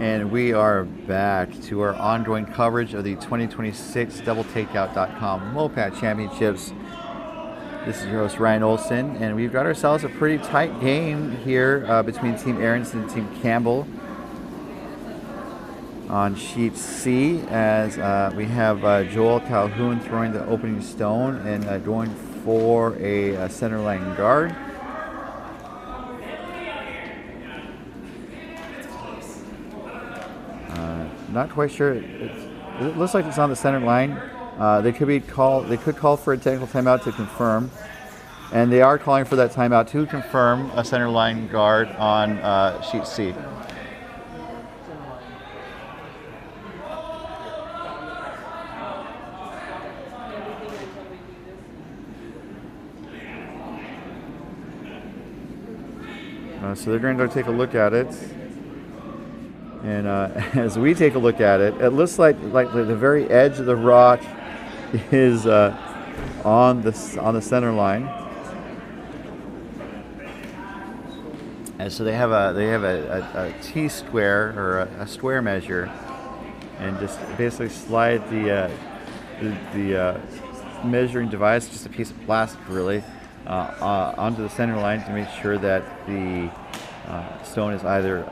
[SPEAKER 1] And we are back to our ongoing coverage of the 2026 DoubleTakeout.com MoPac Championships. This is your host Ryan Olson, and we've got ourselves a pretty tight game here between Team Aronson and Team Campbell on sheet C, as we have Joel Calhoun throwing the opening stone and going for a center line guard. Not quite sure. It looks like it's on the center line. They could call for a technical timeout to confirm, and they are calling for that timeout to confirm a center line guard on sheet C. So they're going to go take a look at it. And as we take a look at it, it looks like the very edge of the rock is on the center line. And so they have a T-square or a square measure, and just basically slide the measuring device, just a piece of plastic really, onto the center line to make sure that the stone is either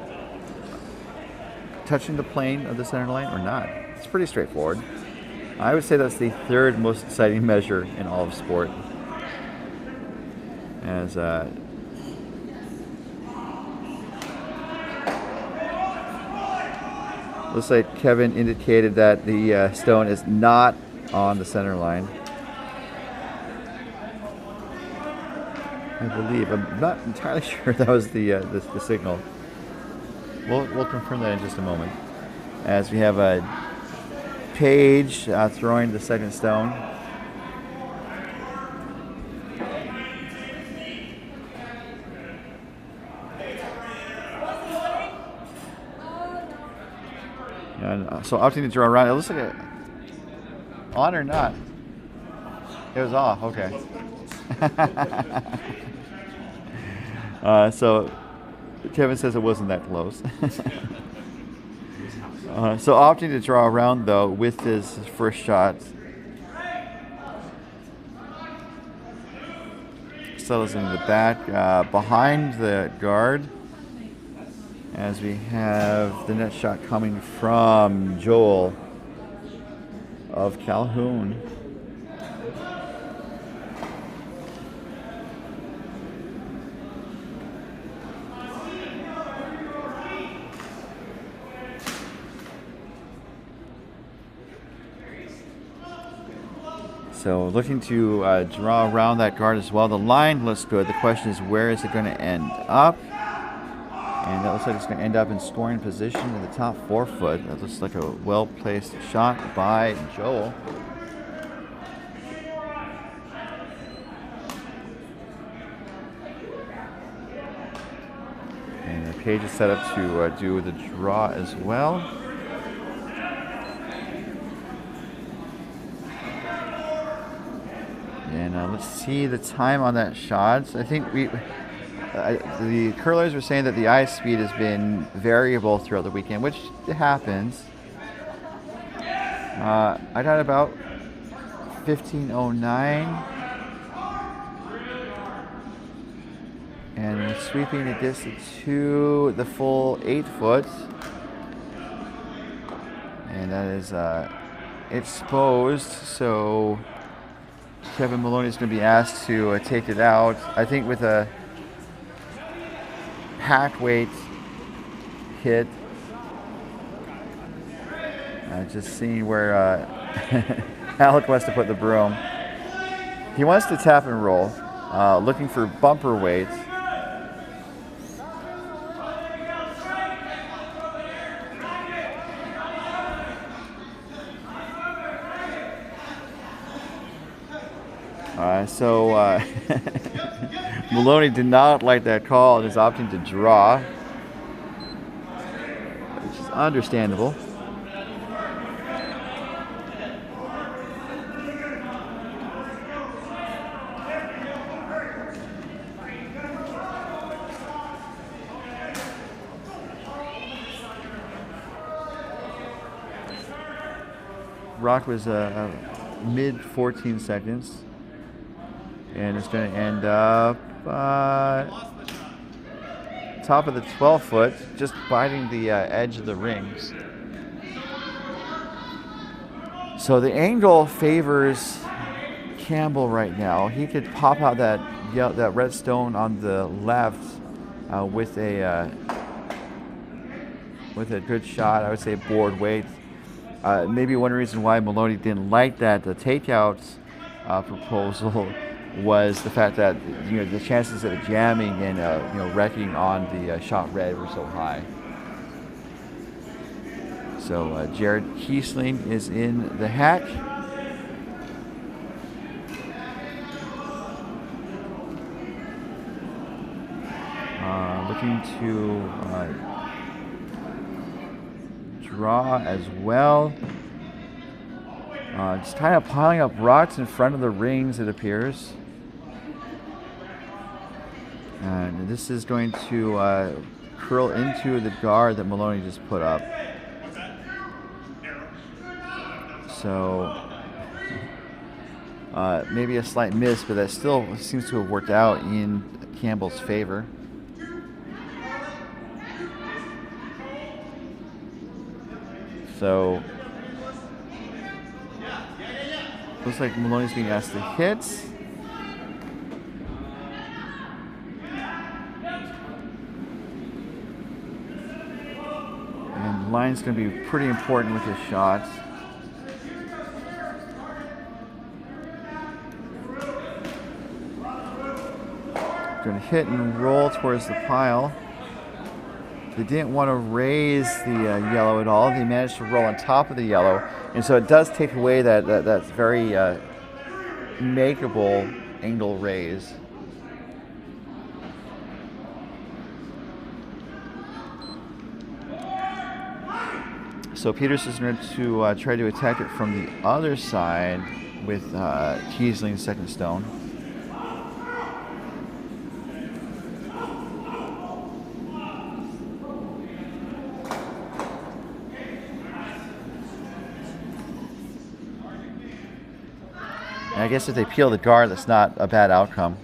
[SPEAKER 1] touching the plane of the center line or not. It's pretty straightforward. I would say that's the third most exciting measure in all of sport. As looks like Kevin indicated that the stone is not on the center line. I believe. I'm not entirely sure that was the signal. We'll confirm that in just a moment. As we have a Page throwing the second stone. And so opting to draw around. It looks like a on or not. It was off. Okay. So Kevin says it wasn't that close. So opting to draw around though with his first shot. Settles into the back behind the guard, as we have the net shot coming from Joel of Calhoun. So looking to draw around that guard as well. The line looks good. The question is, where is it going to end up? And that looks like it's going to end up in scoring position in the top 4 foot. That looks like a well-placed shot by Joel. And the Page is set up to do the draw as well. And let's see the time on that shot. I think the curlers were saying that the ice speed has been variable throughout the weekend, which happens. I got about 15:09, and we're sweeping the disc to the full 8 foot, and that is exposed. So Kevin Maloney is going to be asked to take it out. I think with a hack weight hit. Just seeing where Alec wants to put the broom. He wants to tap and roll, looking for bumper weights. So Maloney did not like that call and is opting to draw, which is understandable. rock was mid 14 seconds. And it's going to end up top of the 12 foot, just biting the edge of the rings. So the angle favors Campbell right now. He could pop out that red stone on the left with a good shot. I would say board weight. Maybe one reason why Maloney didn't like that the takeout proposal was the fact that the chances of it jamming and wrecking on the shot red were so high. So Jared Kiesling is in the hack. Looking to draw as well. Just kind of piling up rocks in front of the rings, it appears. And this is going to curl into the guard that Maloney just put up. So maybe a slight miss, but that still seems to have worked out in Campbell's favor. So looks like Maloney's being asked to hit. And the line's going to be pretty important with his shots. Going to hit and roll towards the pile. They didn't want to raise the yellow at all. They managed to roll on top of the yellow. And so it does take away that very makeable angle raise. So Peters is going to try to attack it from the other side with Kiesling's second stone. I guess if they peel the guard, that's not a bad outcome.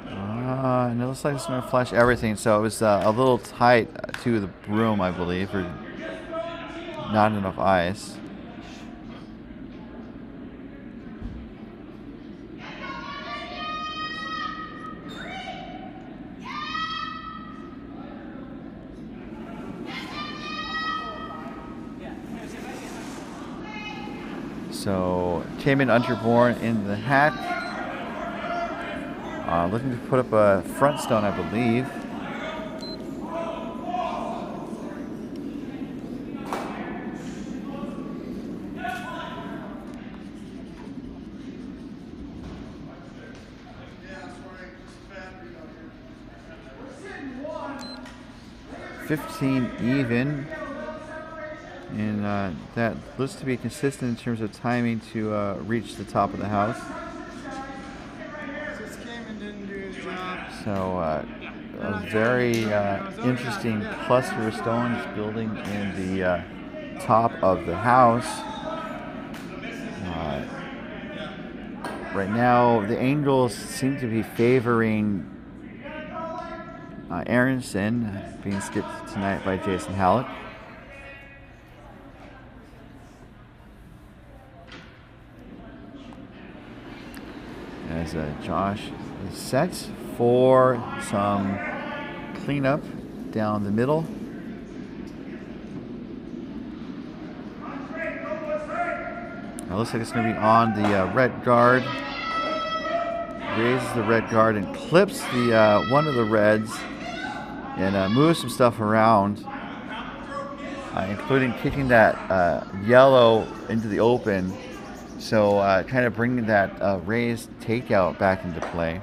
[SPEAKER 1] And it looks like it's going to flash everything, so it was a little tight to the broom, I believe, or not enough ice. So came in underborn in the hack. Looking to put up a front stone, I believe. $15 even. And that looks to be consistent in terms of timing to reach the top of the house. So a very interesting cluster of stones building in the top of the house. Right now, the angles seem to be favoring Aronson, being skipped tonight by Jason Halleck. As Josh is set for some cleanup down the middle. It looks like it's going to be on the red guard. Raises the red guard and clips the one of the reds and moves some stuff around, including kicking that yellow into the open. So kind of bringing that raised takeout back into play.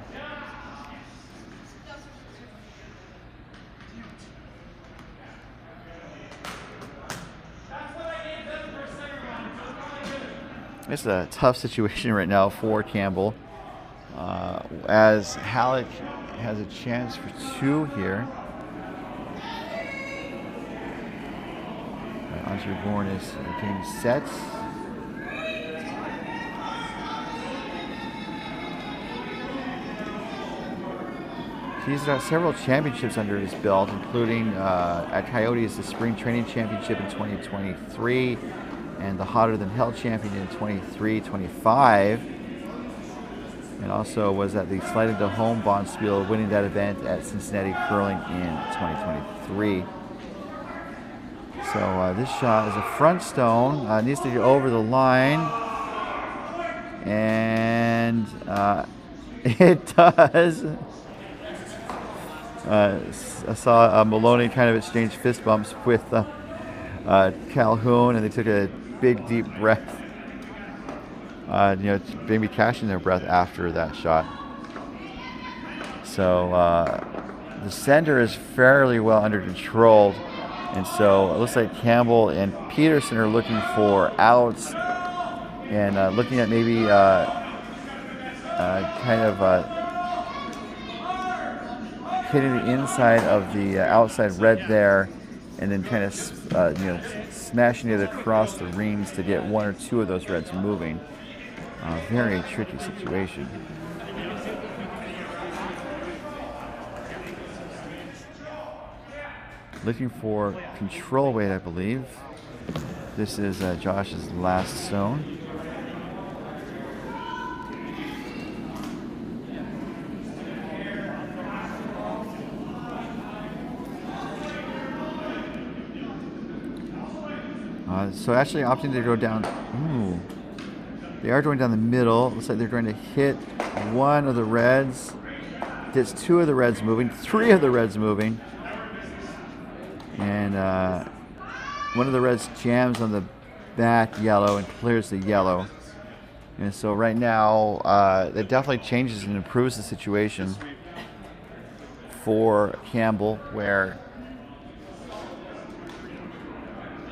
[SPEAKER 1] It's a tough situation right now for Campbell, as Halleck has a chance for two here. On Gorn is getting set. He's got several championships under his belt, including at Coyotes the Spring Training Championship in 2023 and the Hotter Than Hell Champion in 23-25. And also was at the Sliding to Home Bonspiel, winning that event at Cincinnati Curling in 2023. So this shot is a front stone, needs to get over the line, and it does. I saw Maloney kind of exchange fist bumps with Calhoun, and they took a big deep breath. Maybe catching their breath after that shot. So the center is fairly well under control, and so it looks like Campbell and Peterson are looking for outs and looking at maybe hitting the inside of the outside red there, and then kind of smashing it across the rings to get one or two of those reds moving. Very tricky situation. Looking for control weight, I believe. This is Josh's last zone. So actually opting to go down. Ooh. They are going down the middle. Looks like they're going to hit one of the reds. Gets two of the reds moving, three of the reds moving. And one of the reds jams on the back yellow and clears the yellow. And so right now, it definitely changes and improves the situation for Campbell, where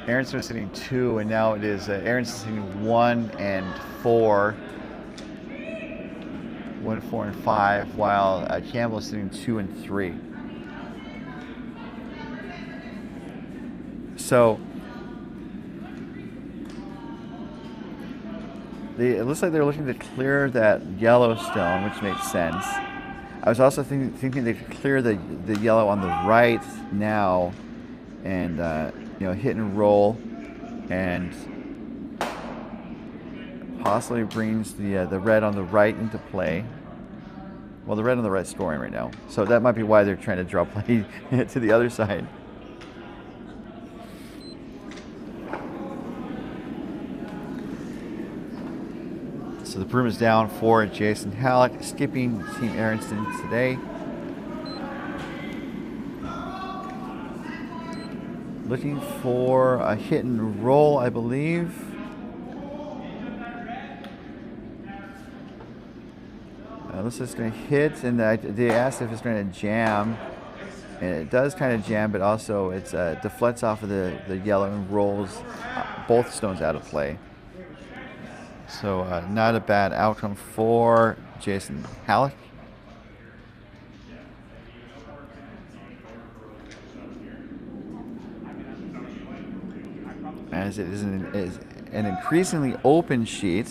[SPEAKER 1] Aronson was sitting 2, and now it is Aronson sitting 1 and 4. 1, 4, and 5, while Campbell is sitting 2 and 3. So it looks like they're looking to clear that yellow stone, which makes sense. I was also thinking they could clear the yellow on the right now, and hit and roll, and possibly brings the red on the right into play. Well, the red on the right scoring right now, so that might be why they're trying to draw play to the other side. So the broom is down for Jason Halleck, skipping Team Aronson today. Looking for a hit and roll, I believe. This is going to hit, and they asked if it's going to jam, and it does kind of jam, but also it deflects off of the yellow and rolls both stones out of play. So not a bad outcome for Jason Halleck. As it is an increasingly open sheet.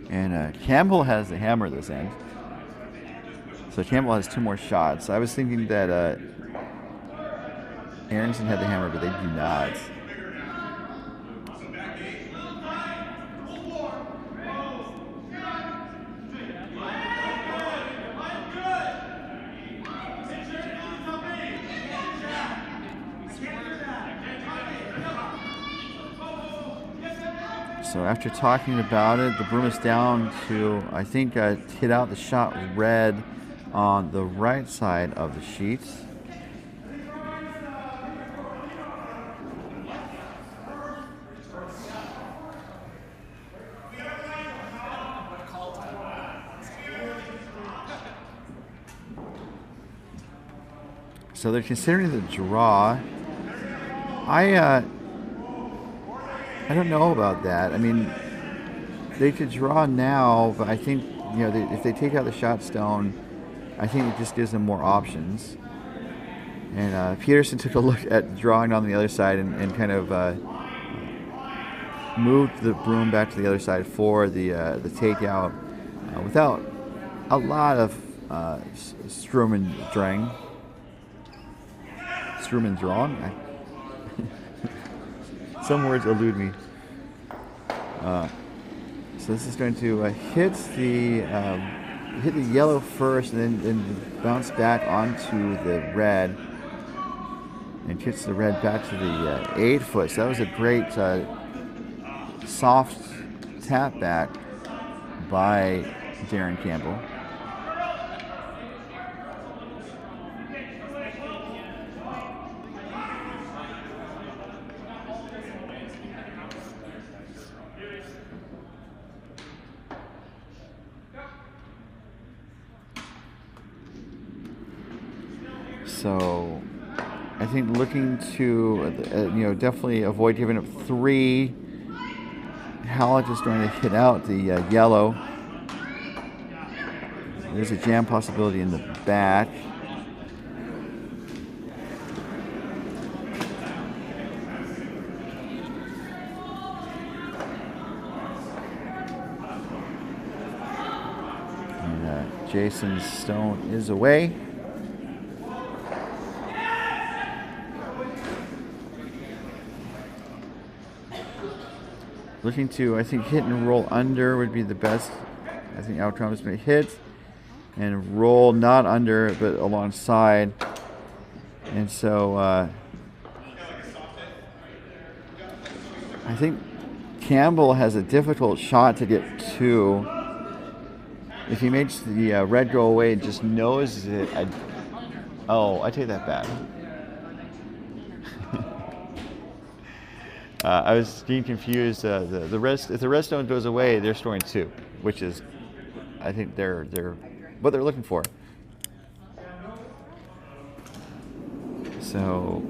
[SPEAKER 1] And Campbell has the hammer this end. So Campbell has 2 more shots. I was thinking that Aronson had the hammer, but they do not. So after talking about it, the broom is down to, I think, hit out the shot red on the right side of the sheet. So they're considering the draw. I don't know about that. I mean, they could draw now, but I think if they take out the shot stone, I think it just gives them more options. And Peterson took a look at drawing on the other side and kind of moved the broom back to the other side for the takeout without a lot of Struman drawn. Some words elude me. So this is going to hit the yellow first, and then bounce back onto the red, and hits the red back to the 8-foot. So that was a great soft tap back by Darren Campbell. So I think looking to definitely avoid giving up 3. Hallett is going to hit out the yellow. There's a jam possibility in the back. And Jason's stone is away. Looking to, I think, hit and roll under would be the best. I think outcome is going to hit and roll not under, but alongside. And so I think Campbell has a difficult shot to get 2. If he makes the red go away and just noses it, I take that back. I was getting confused. The rest, if the red stone goes away, they're scoring 2, which is, I think, they're what they're looking for. So,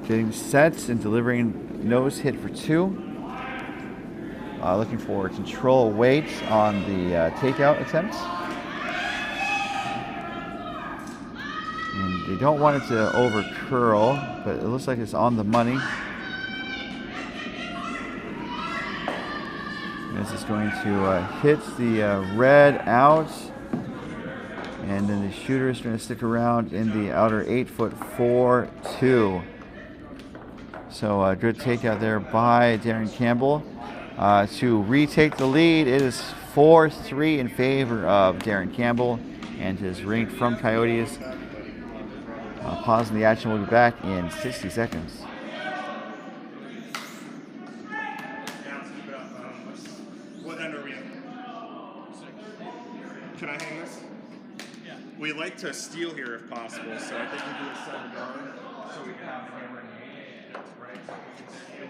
[SPEAKER 1] getting set and delivering nose hit for 2. Looking for control weight on the takeout attempt. And they don't want it to over curl, but it looks like it's on the money. This is going to hit the red out, and then the shooter is going to stick around in the outer 8-foot 4-2. So good takeout there by Darren Campbell to retake the lead. It is 4-3 in favor of Darren Campbell and his ring from Coyotes. Pausing the action. We'll be back in 60 seconds.
[SPEAKER 3] Can I hang this? Yeah. We like to steal here if possible, so I think we do a 7 guard so we can have the hammer in the 8, right? So we can steal.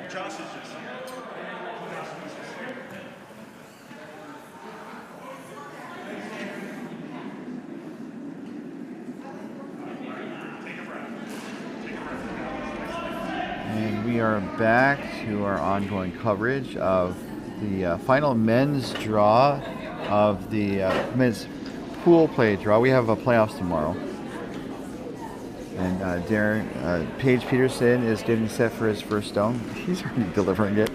[SPEAKER 3] Josh is just
[SPEAKER 1] And we are back to our ongoing coverage of the final men's draw of the men's pool play draw. We have playoffs tomorrow. And Paige Peterson is getting set for his first stone. He's already delivering it.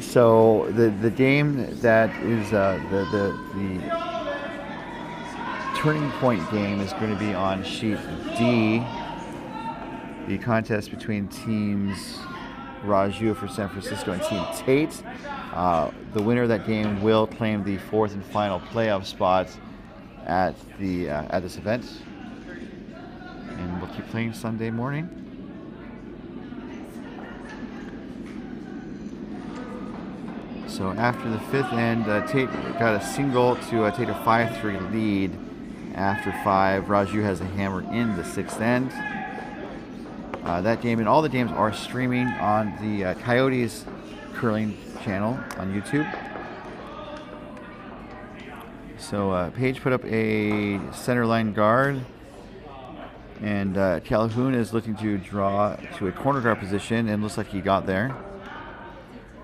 [SPEAKER 1] So the game that is the turning point game is going to be on sheet D. The contest between teams Raju for San Francisco and Team Tate. The winner of that game will claim the 4th and final playoff spot at this event, and we'll keep playing Sunday morning. So after the 5th end, Tate got a single to take a 5-3 lead. After 5, Raju has a hammer in the 6th end. That game and all the games are streaming on the Coyotes Curling channel on YouTube. So Paige put up a center line guard, and Calhoun is looking to draw to a corner guard position, and looks like he got there.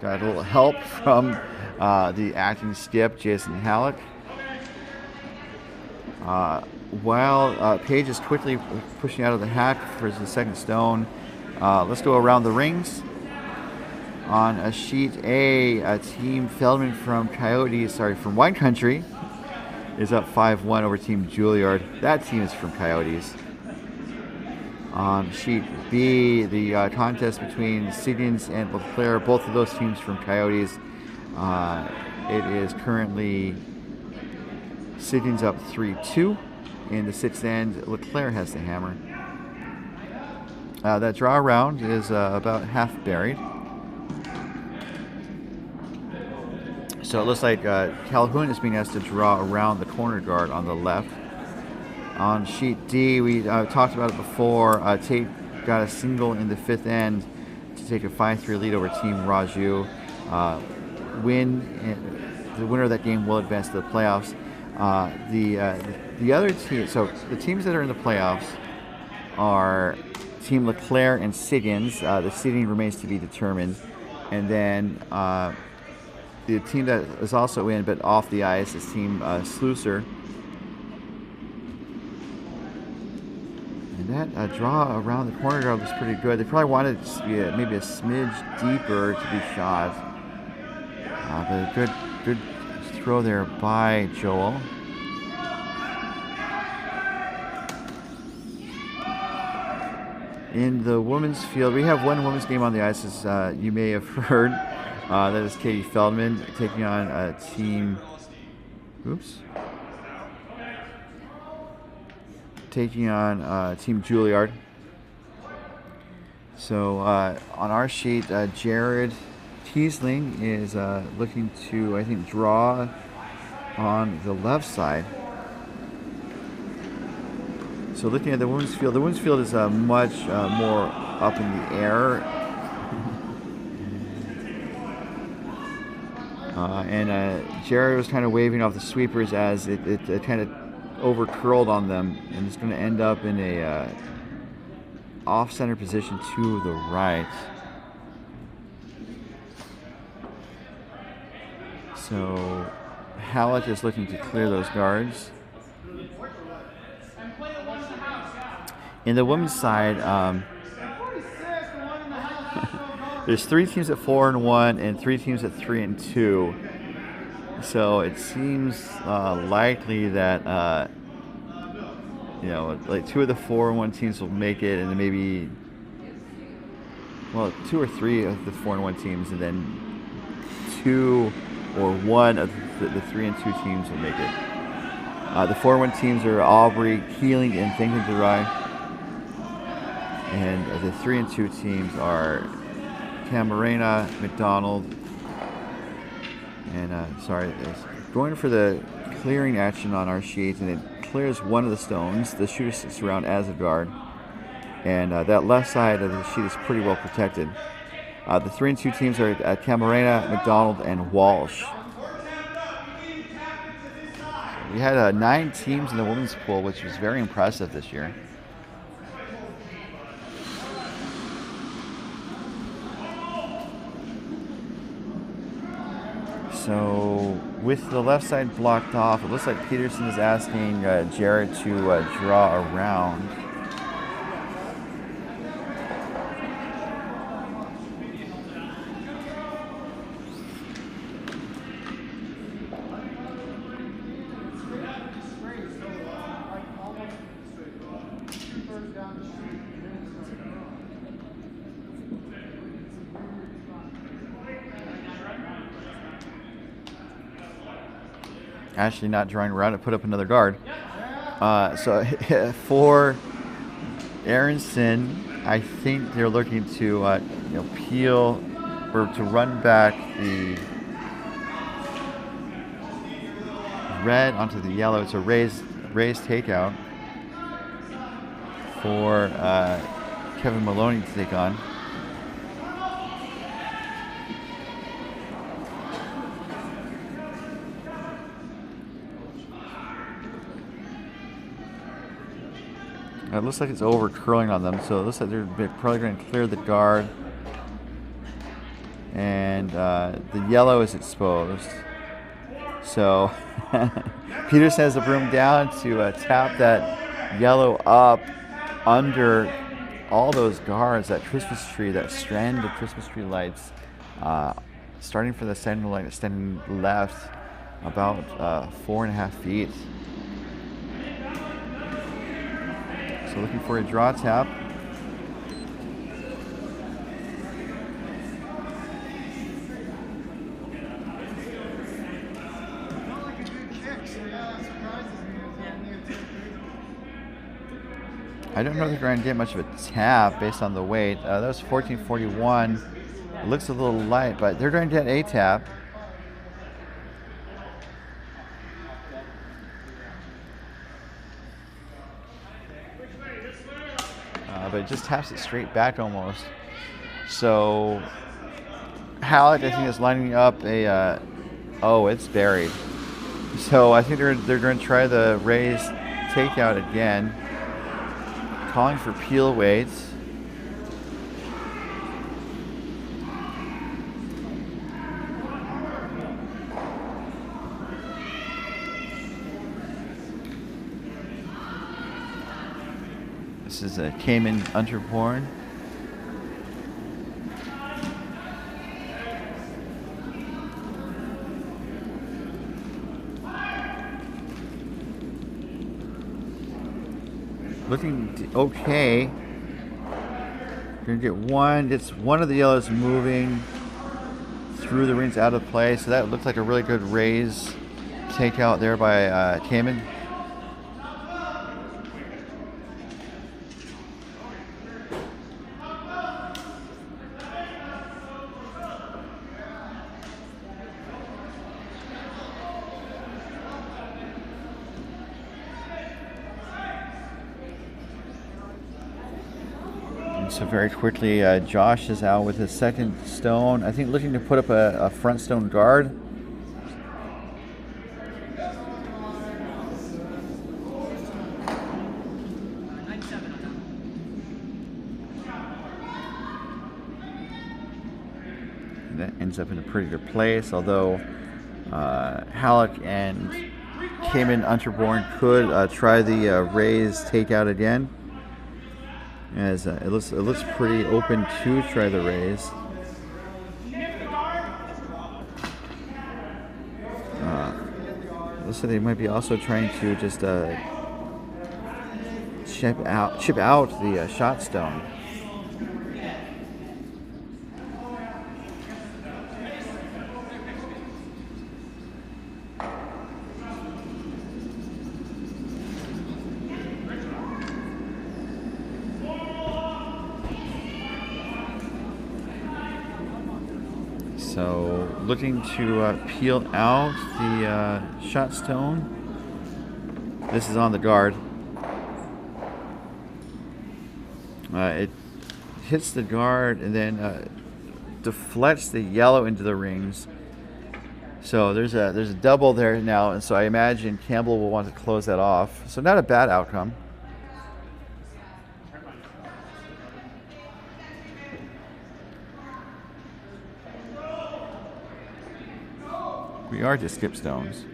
[SPEAKER 1] Got a little help from the acting skip, Jason Halleck. While Paige is quickly pushing out of the hack for the second stone, let's go around the rings. On a sheet A, Team Feldman from from Wine Country is up 5-1 over Team Juilliard. That team is from Coyotes. On sheet B, the contest between Siddons and LeClaire, both of those teams from Coyotes. It is currently Siddons up 3-2. In the sixth end, LeClaire has the hammer. That draw round is about half buried. So it looks like Calhoun is being asked to draw around the corner guard on the left. On sheet D, we talked about it before. Tate got a single in the fifth end to take a 5-3 lead over Team Raju. The winner of that game will advance to the playoffs. The other team, so the teams that are in the playoffs are Team LeClaire and Siddons. The seeding remains to be determined. And then the team that is also in but off the ice is Team Slusser. And that draw around the corner guard was pretty good. They probably wanted it to be maybe a smidge deeper to be shot. But a good throw there by Joel. In the women's field, we have one women's game on the ice, as you may have heard. That is Katie Feldman taking on a team. Taking on Team Juilliard. So on our sheet, Jared Teasling is looking to, I think, draw on the left side. So looking at the women's field is much more up in the air. And Jared was kind of waving off the sweepers as it kind of over curled on them, and it's going to end up in a off-center position to the right. So Halleck is looking to clear those guards. In the women's side, there's 3 teams at 4-1 and 3 teams at 3-2. So it seems likely that like 2 of the 4-1 teams will make it, and then maybe 2 or 3 of the 4-1 teams, and then 2 or 1 of the 3-2 teams will make it. The 4-1 teams are Aubrey, Keeling, and Thinkenderai. And the 3-2 teams are Camarena, McDonald, and going for the clearing action on our sheet, and it clears one of the stones. The shooter sits around as a guard, and that left side of the sheet is pretty well protected. The 3-2 teams are Camarena, McDonald, and Walsh. We had 9 teams in the women's pool, which was very impressive this year. So with the left side blocked off, it looks like Peterson is asking Jared to draw around. Ashley not drawing around it, put up another guard. So for Aronson, I think they're looking to peel or to run back the red onto the yellow. It's a raised takeout for Kevin Maloney to take on. It looks like it's over curling on them, so it looks like they're probably going to clear the guard. And the yellow is exposed. So Peters has the broom down to tap that yellow up under all those guards, that Christmas tree, that strand of Christmas tree lights, starting from the center line, extending left about 4.5 feet. So looking for a draw tap. I don't know if they're going to get much of a tap based on the weight. That was 1441. It looks a little light, but they're going to get a tap. But it just taps it straight back almost. So Halleck, I think, is lining up a. Oh, it's buried. So I think they're going to try the raised takeout again. Calling for peel weights. This is a Cayman Unterborn. Looking okay. You're gonna get one. It's one of the yellows moving through the rings out of play. So that looks like a really good raise takeout there by Cayman. So very quickly, Josh is out with his second stone. I think looking to put up a front stone guard. That ends up in a pretty good place, although Halleck and Cayman Unterborn could try the raise takeout again. As it looks pretty open to try the raise. Looks like they might be also trying to just chip out the shot stone. So looking to peel out the shot stone. This is on the guard. It hits the guard and then deflects the yellow into the rings. So there's a double there now, and so I imagine Campbell will want to close that off. So not a bad outcome. We are to skip stones.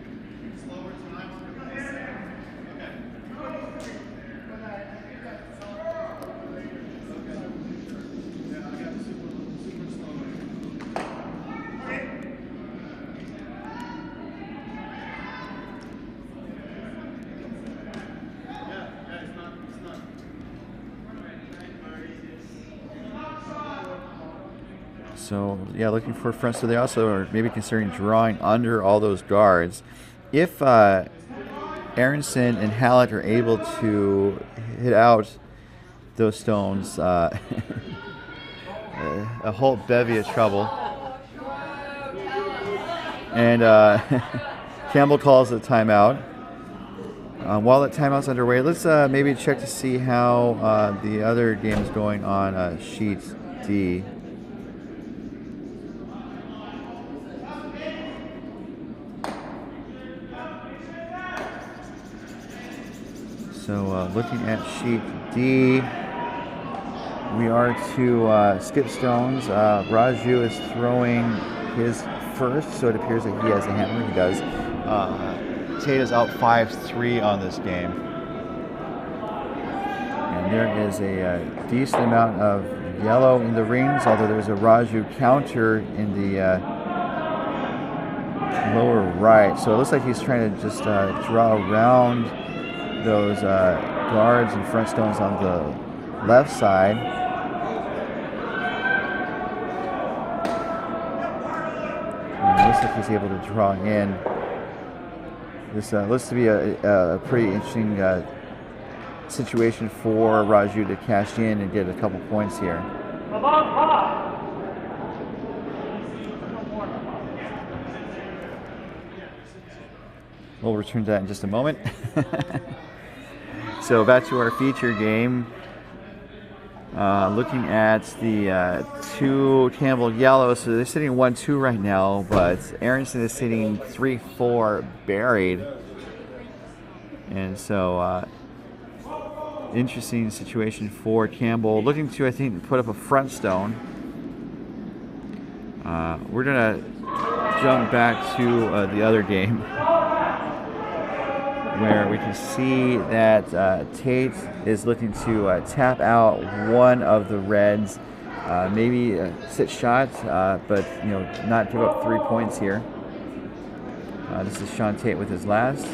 [SPEAKER 1] So yeah, looking for front. So they also are maybe considering drawing under all those guards. If Aronson and Halleck are able to hit out those stones, a whole bevy of trouble. And Campbell calls a timeout. While that timeout's underway, let's maybe check to see how the other game is going on sheet D. So looking at sheet D, we are to skip stones. Raju is throwing his first, so it appears that he has a hammer. He does. Tate is out 5-3 on this game. And there is a decent amount of yellow in the rings, although there's a Raju counter in the lower right. So it looks like he's trying to just draw around those guards and front stones on the left side. And it looks like he's able to draw in. This looks to be a pretty interesting situation for Raju to cash in and get a couple points here. We'll return to that in just a moment. So back to our feature game. Looking at the two Campbell yellows, so they're sitting 1-2 right now, but Aronson is sitting 3-4 buried. And so interesting situation for Campbell, looking to, I think, put up a front stone. We're gonna jump back to the other game, where we can see that Tate is looking to tap out one of the reds, maybe sit shot, but not give up 3 points here. This is Sean Tate with his last.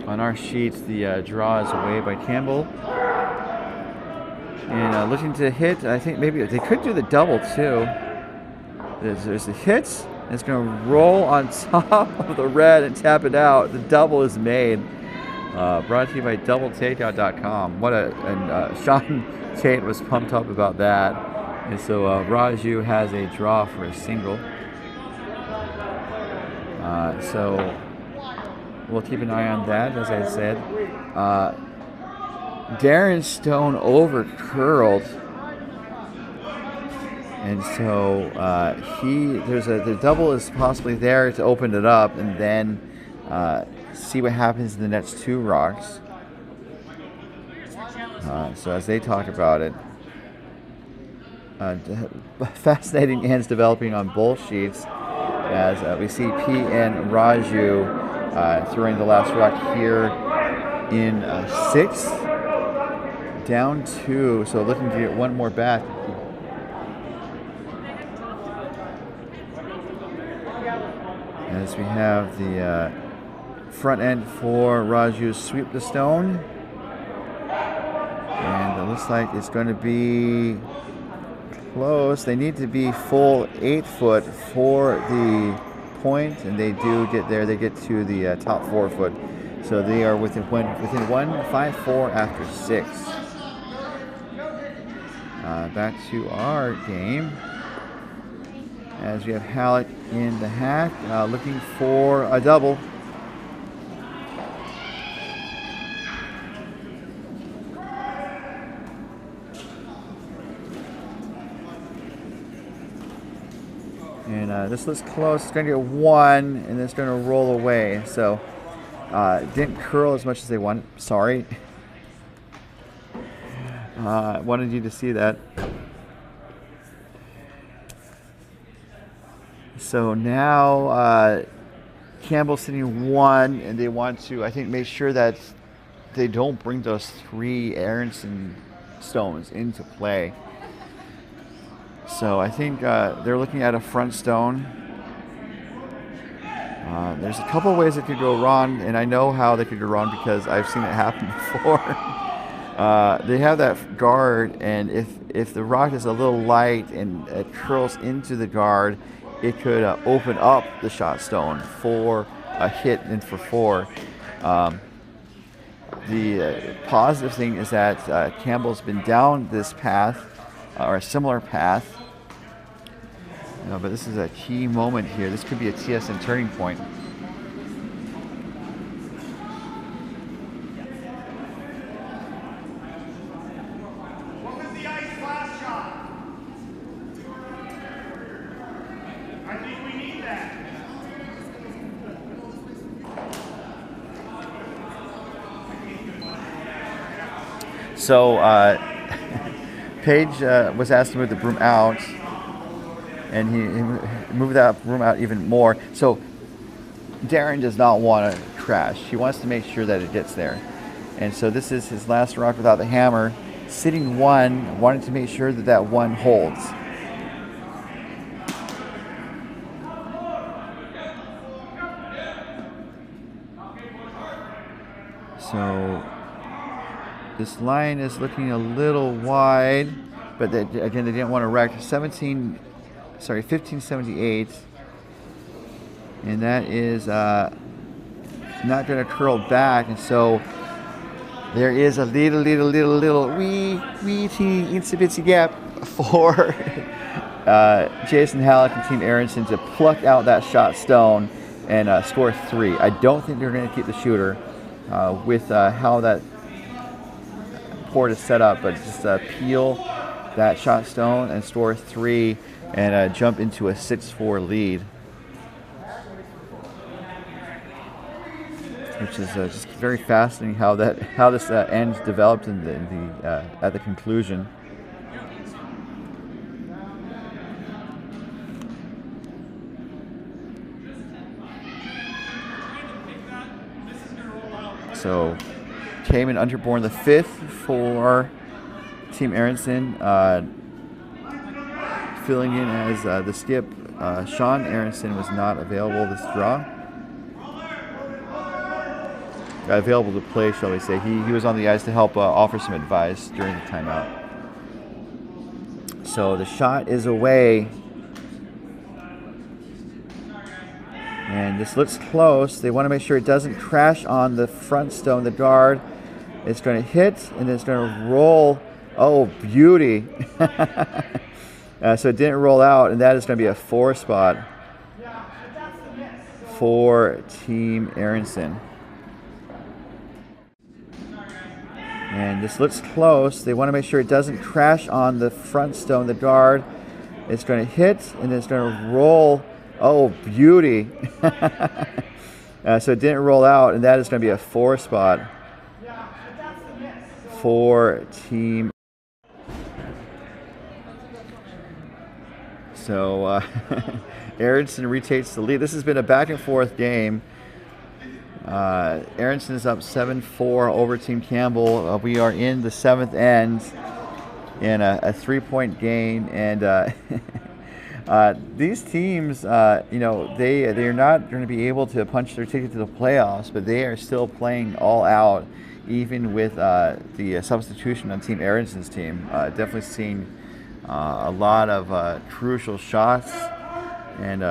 [SPEAKER 1] On our sheets, the draw is away by Campbell. And looking to hit, I think maybe they could do the double too. There's a hit, and it's going to roll on top of the red and tap it out. The double is made. Brought to you by doubletakeout.com. And Sean Tate was pumped up about that. And so Raju has a draw for a single. So we'll keep an eye on that, as I said. Darren Stone over curled, and so the double is possibly there to open it up, and then see what happens in the next two rocks. So as they talk about it, fascinating ends developing on both sheets, as we see P and Raju throwing the last rock here in 6th. Down 2, so looking to get one more back. As we have the front end for Raju sweep the stone. And it looks like it's going to be close. They need to be full 8 foot for the point, and they do get there. They get to the top 4 foot. So they are within 1.54 after 6. Back to our game, as we have Halleck in the hack, looking for a double. And this looks close. It's going to get 1, and then it's going to roll away. So didn't curl as much as they wanted. Sorry. Wanted you to see that. So now Campbell's sitting 1, and they want to, I think, make sure that they don't bring those 3 Aronson stones into play. So I think they're looking at a front stone. There's a couple ways it could go wrong, and I know how they could go wrong because I've seen it happen before. They have that guard, and if the rock is a little light and it curls into the guard, it could open up the shot stone for a hit and for 4. The positive thing is that Campbell's been down this path or a similar path. But this is a key moment here. This could be a TSN turning point.
[SPEAKER 2] What was the ice last shot? I think we need that.
[SPEAKER 1] So Paige was asked to move the broom out, and he moved that broom out even more. So Darren does not want to crash. He wants to make sure that it gets there. And so this is his last rock without the hammer. Sitting one, wanting to make sure that that one holds. So this line is looking a little wide, but again, they didn't want to wreck. 1578. And that is not going to curl back. And so there is a little wee teeny itsy bitsy gap for Jason Halleck and Team Aronson to pluck out that shot stone and score 3. I don't think they're going to keep the shooter with how that port is set up, but just peel that shot stone and score 3 and jump into a 6-4 lead. Which is just very fascinating how this end developed in the at the conclusion. So Cayman Underborn the 5th for Team Aronson, filling in as the skip. Sean Aronson was not available this draw. Available to play, shall we say. He was on the ice to help offer some advice during the timeout. So the shot is away. And this looks close. They want to make sure it doesn't crash on the front stone, the guard. It's going to hit, and then it's going to roll. Oh, beauty. So it didn't roll out, and that is going to be a 4 spot for Team Aronson. And this looks close. They want to make sure it doesn't crash on the front stone, the guard. It's going to hit, and then it's going to roll. Oh, beauty. So it didn't roll out, and that is going to be a 4 spot for Team. So Aronson retakes the lead. This has been a back and forth game. Aronson is up 7-4 over Team Campbell. We are in the 7th end in a 3-point game, and these teams, they're not going to be able to punch their ticket to the playoffs, but they are still playing all out, even with the substitution on Team Aronson's team. Definitely seeing a lot of crucial shots and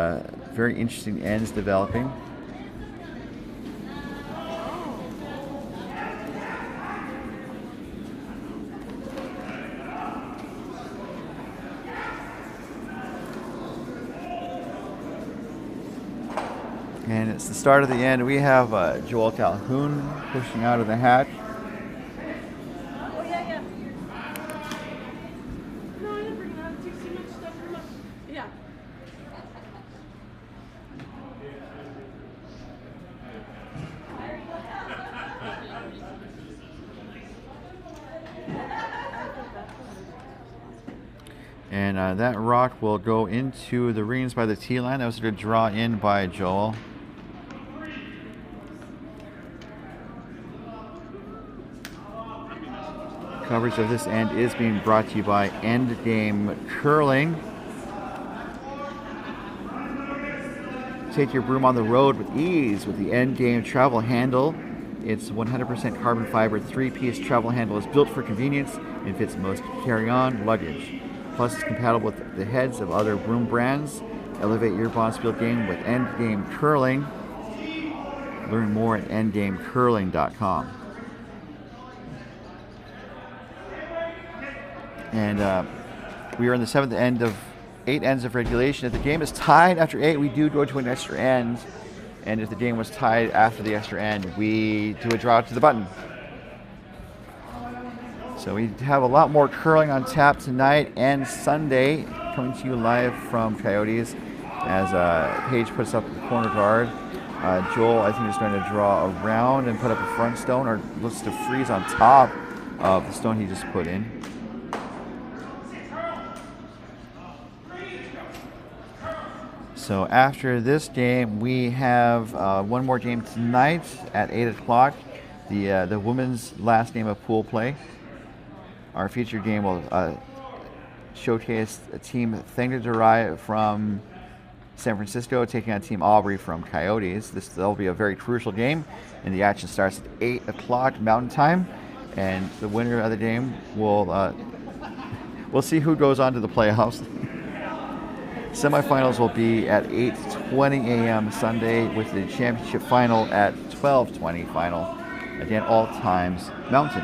[SPEAKER 1] very interesting ends developing. And it's the start of the end. We have Joel Calhoun pushing out of the hatch.
[SPEAKER 4] Oh, yeah. No, I didn't bring it out. It takes too much stuff from us. Yeah.
[SPEAKER 1] And that rock will go into the rings by the tee line. That was a good draw in by Joel. Coverage of this end is being brought to you by Endgame Curling. Take your broom on the road with ease with the Endgame travel handle. Its 100% carbon fiber 3-piece travel handle is built for convenience and fits most carry-on luggage. Plus, it's compatible with the heads of other broom brands. Elevate your bonspiel game with Endgame Curling. Learn more at endgamecurling.com. And We are in the 7th end of 8 ends of regulation. If the game is tied after 8, we do go to an extra end. And if the game was tied after the extra end, we do a draw to the button. So we have a lot more curling on tap tonight and Sunday, coming to you live from Coyotes as Paige puts up the corner guard. Joel, I think, is going to draw around and put up a front stone, or looks to freeze on top of the stone he just put in. So after this game, we have one more game tonight at 8 o'clock, the women's last game of pool play. Our featured game will showcase a team Thangdarai from San Francisco taking on Team Aubrey from Coyotes. That'll be a very crucial game, and the action starts at 8 o'clock Mountain Time, and the winner of the game will we'll see who goes on to the playoffs. Semifinals will be at 8:20 a.m. Sunday, with the championship final at 12:20 final. Again, all times Mountain.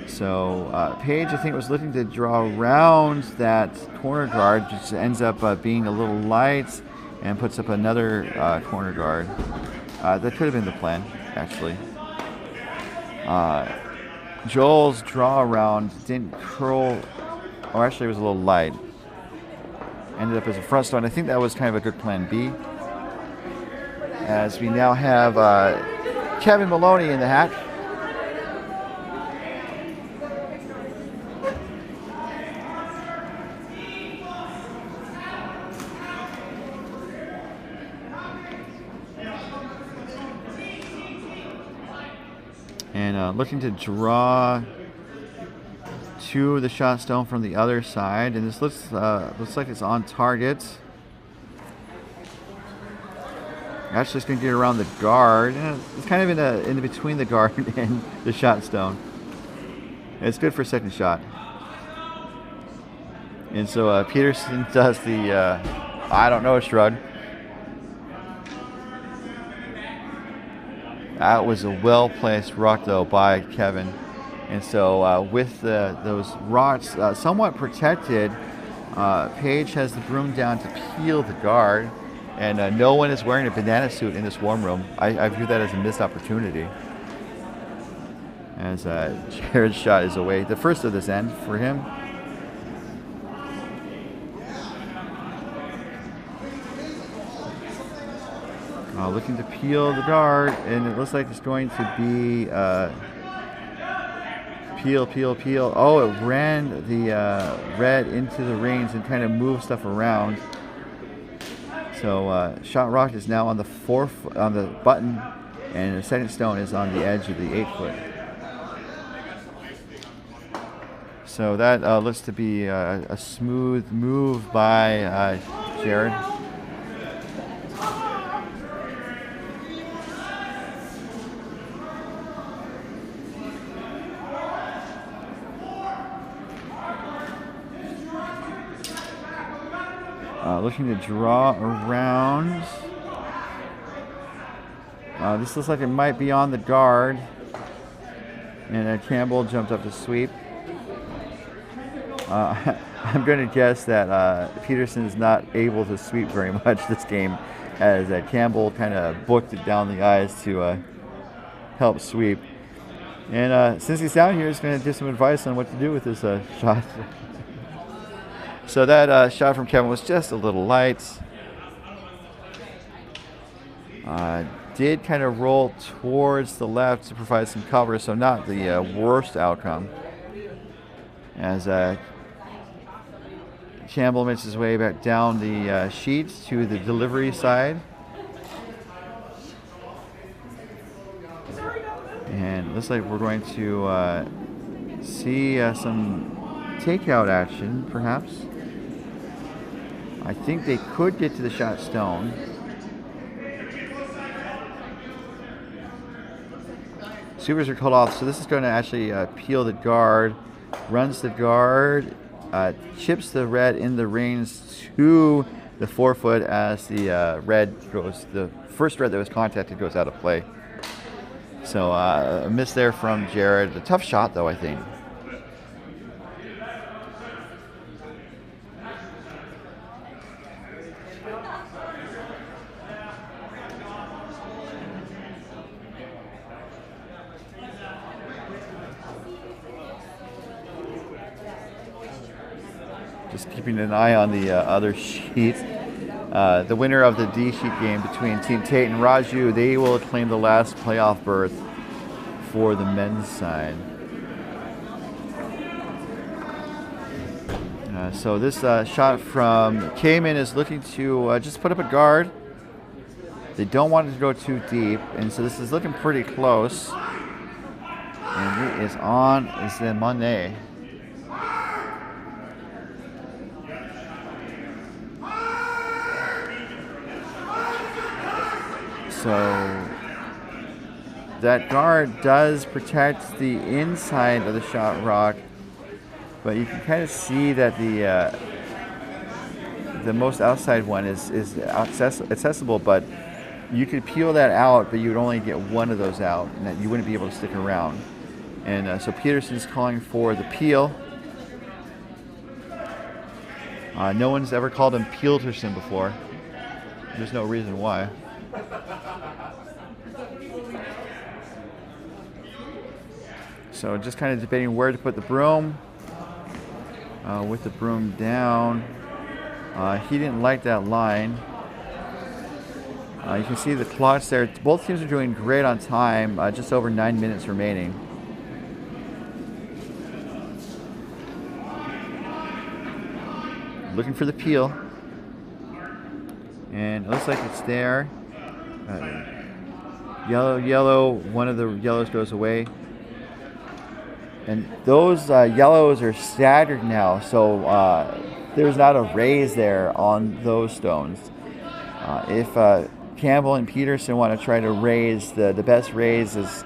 [SPEAKER 1] So Paige, I think, was looking to draw around that corner guard, just ends up being a little light and puts up another corner guard. That could have been the plan, actually. Joel's draw around didn't curl, or actually it was a little light. Ended up as a front stone. I think that was kind of a good plan B. As we now have Kevin Maloney in the hat. And looking to draw to the shot stone from the other side, and this looks like it's on target. Actually, it's going to get around the guard. It's kind of in between the guard and the shot stone. It's good for a second shot. And so Peterson does the I don't know shrug. That was a well-placed rock, though, by Kevin. And so with those rocks somewhat protected, Paige has the broom down to peel the guard, and no one is wearing a banana suit in this warm room. I view that as a missed opportunity. As Jared's shot is away, the first of this end for him. Looking to peel the guard, and it looks like it's going to be peel. Oh, it ran the red into the rings and kind of moved stuff around. So shot rock is now on the on the button, and the second stone is on the edge of the 8-foot. So that looks to be a smooth move by Jared. Looking to draw around. This looks like it might be on the guard. And Campbell jumped up to sweep. I'm going to guess that Peterson is not able to sweep very much this game, as Campbell kind of booked it down the ice to help sweep. And since he's down here, he's going to give some advice on what to do with this shot. So that shot from Kevin was just a little light. Did kind of roll towards the left to provide some cover, so not the worst outcome. As Campbell makes his way back down the sheet to the delivery side. And it looks like we're going to see some takeout action, perhaps. I think they could get to the shot stone. Sweepers are called off, so this is going to actually peel the guard, runs the guard, chips the red in the rings to the 4-foot as the the first red that was contacted goes out of play. So a miss there from Jared. A tough shot, though, I think. Just keeping an eye on the other sheet. The winner of the D sheet game between Team Tate and Raju, they will claim the last playoff berth for the men's side. So this shot from Cayman is looking to just put up a guard. They don't want it to go too deep, and so this is looking pretty close. And he is on the Monet. So that guard does protect the inside of the shot rock, but you can kind of see that the most outside one is accessible, but you could peel that out, but you would only get one of those out, and that you wouldn't be able to stick around. And so Peterson's calling for the peel. No one's ever called him Peelterson before. There's no reason why. So just kind of debating where to put the broom. With the broom down. He didn't like that line. You can see the clocks there. Both teams are doing great on time. Just over 9 minutes remaining. Looking for the peel. And it looks like it's there. Yellow, yellow. One of the yellows goes away. And those yellows are staggered now, so there's not a raise there on those stones. If Campbell and Peterson want to try to raise, the best raise is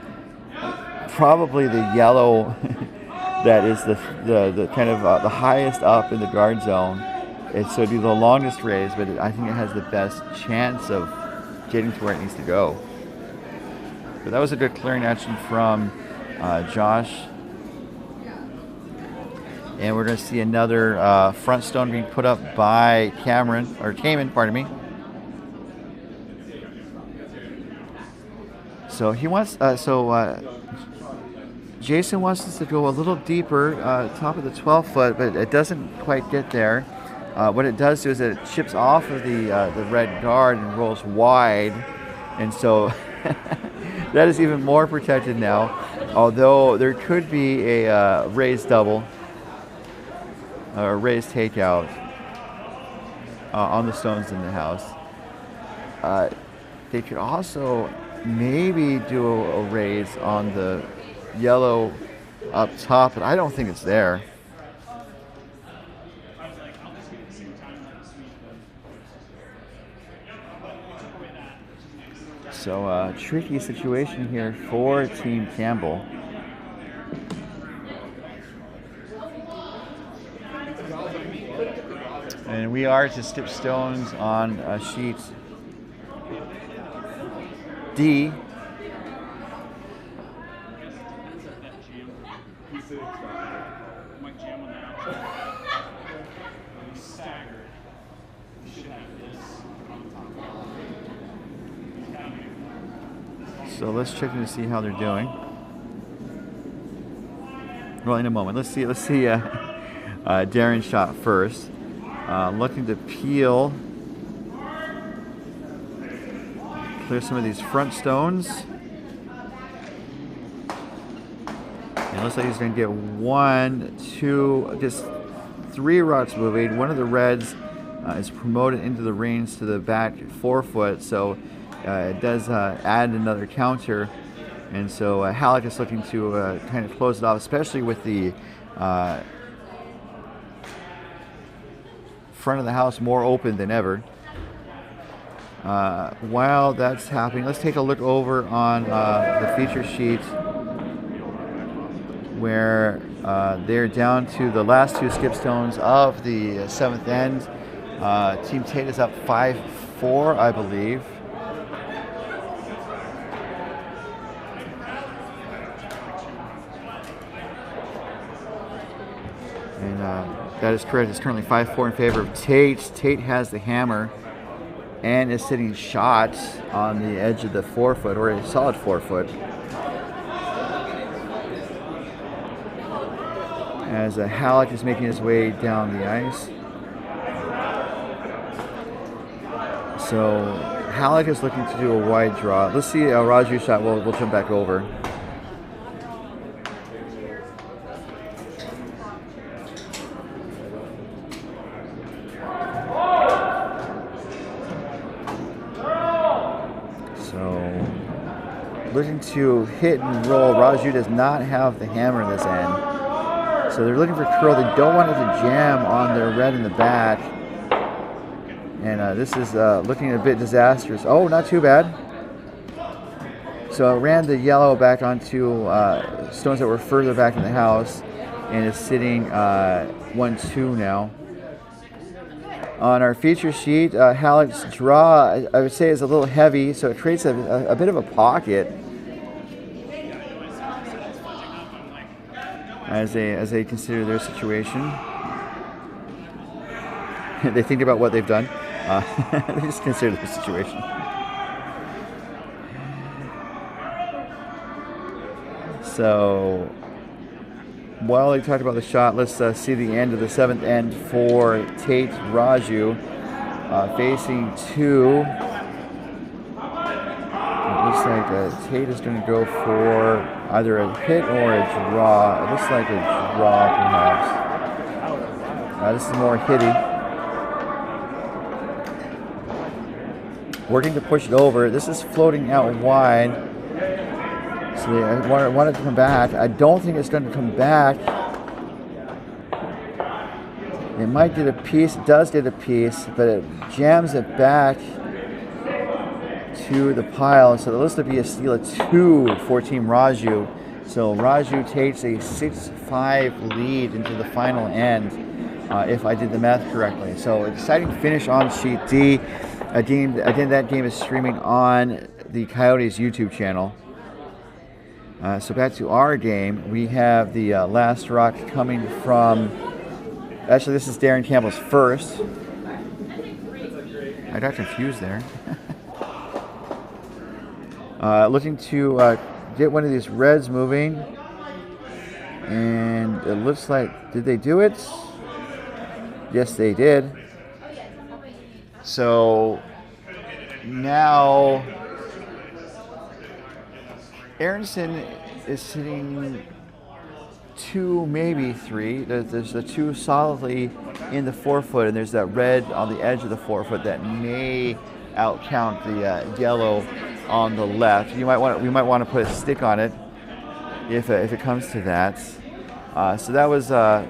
[SPEAKER 1] probably the yellow that is the kind of the highest up in the guard zone. So it'd be the longest raise, but I think it has the best chance of getting to where it needs to go. But that was a good clearing action from Josh. And we're going to see another front stone being put up by Cayman, pardon me. So he wants, Jason wants us to go a little deeper, top of the 12 foot, but it doesn't quite get there. What it does do is it chips off of the red guard and rolls wide, and so that is even more protected now. Although there could be a raised double. Or raised takeout on the stones in the house. They could also maybe do a raise on the yellow up top, but I don't think it's there. So tricky situation here for Team Campbell. And we are to skip stones on sheet D. So let's check in to see how they're doing. Well, in a moment. Let's see Darren's shot first. Looking to peel, clear some of these front stones. And it looks like he's going to get 1, 2, just 3 rocks moving. One of the reds is promoted into the range to the back 4 foot, so it does add another counter. And so Halleck is looking to kind of close it off, especially with the front of the house more open than ever. While that's happening, let's take a look over on the feature sheet where they're down to the last 2 skip stones of the 7th end. Team Tate is up 5-4, I believe. And that is correct. It's currently 5-4 in favor of Tate. Tate has the hammer and is sitting shot on the edge of the 4 foot, or a solid 4 foot. as Halleck is making his way down the ice. So Halleck is looking to do a wide draw. Let's see a Raju shot. We'll jump back over. So looking to hit and roll. Raju does not have the hammer in this end. So they're looking for curl. They don't want it to jam on their red in the back. And this is looking a bit disastrous. Oh, not too bad. So it ran the yellow back onto stones that were further back in the house, and is sitting 1-2 now. On our feature sheet, Halleck's draw, I would say, is a little heavy, so it creates a bit of a pocket as they consider their situation. They think about what they've done. They just consider the situation. So, while they talked about the shot, let's see the end of the 7th end for Tate Raju, facing 2. It looks like Tate is going to go for either a hit or a draw. It looks like a draw, perhaps. This is more hitty. Working to push it over. This is floating out wide. So I want it to come back. I don't think it's going to come back. It might get a piece. It does get a piece, but it jams it back to the pile. So this will be a steal of 2 for Team Raju. So Raju takes a 6-5 lead into the final end, if I did the math correctly. So exciting finish on Sheet D. Again, that game is streaming on the Coyotes YouTube channel. So back to our game, we have the last rock coming from, actually this is Darren Campbell's first. I got confused there. Looking to get one of these reds moving. And it looks like, did they do it? Yes, they did. So now Aronson is sitting 2, maybe 3. There's the 2 solidly in the forefoot, and there's that red on the edge of the forefoot that may outcount the yellow on the left. We might want to put a stick on it if it comes to that. So that was a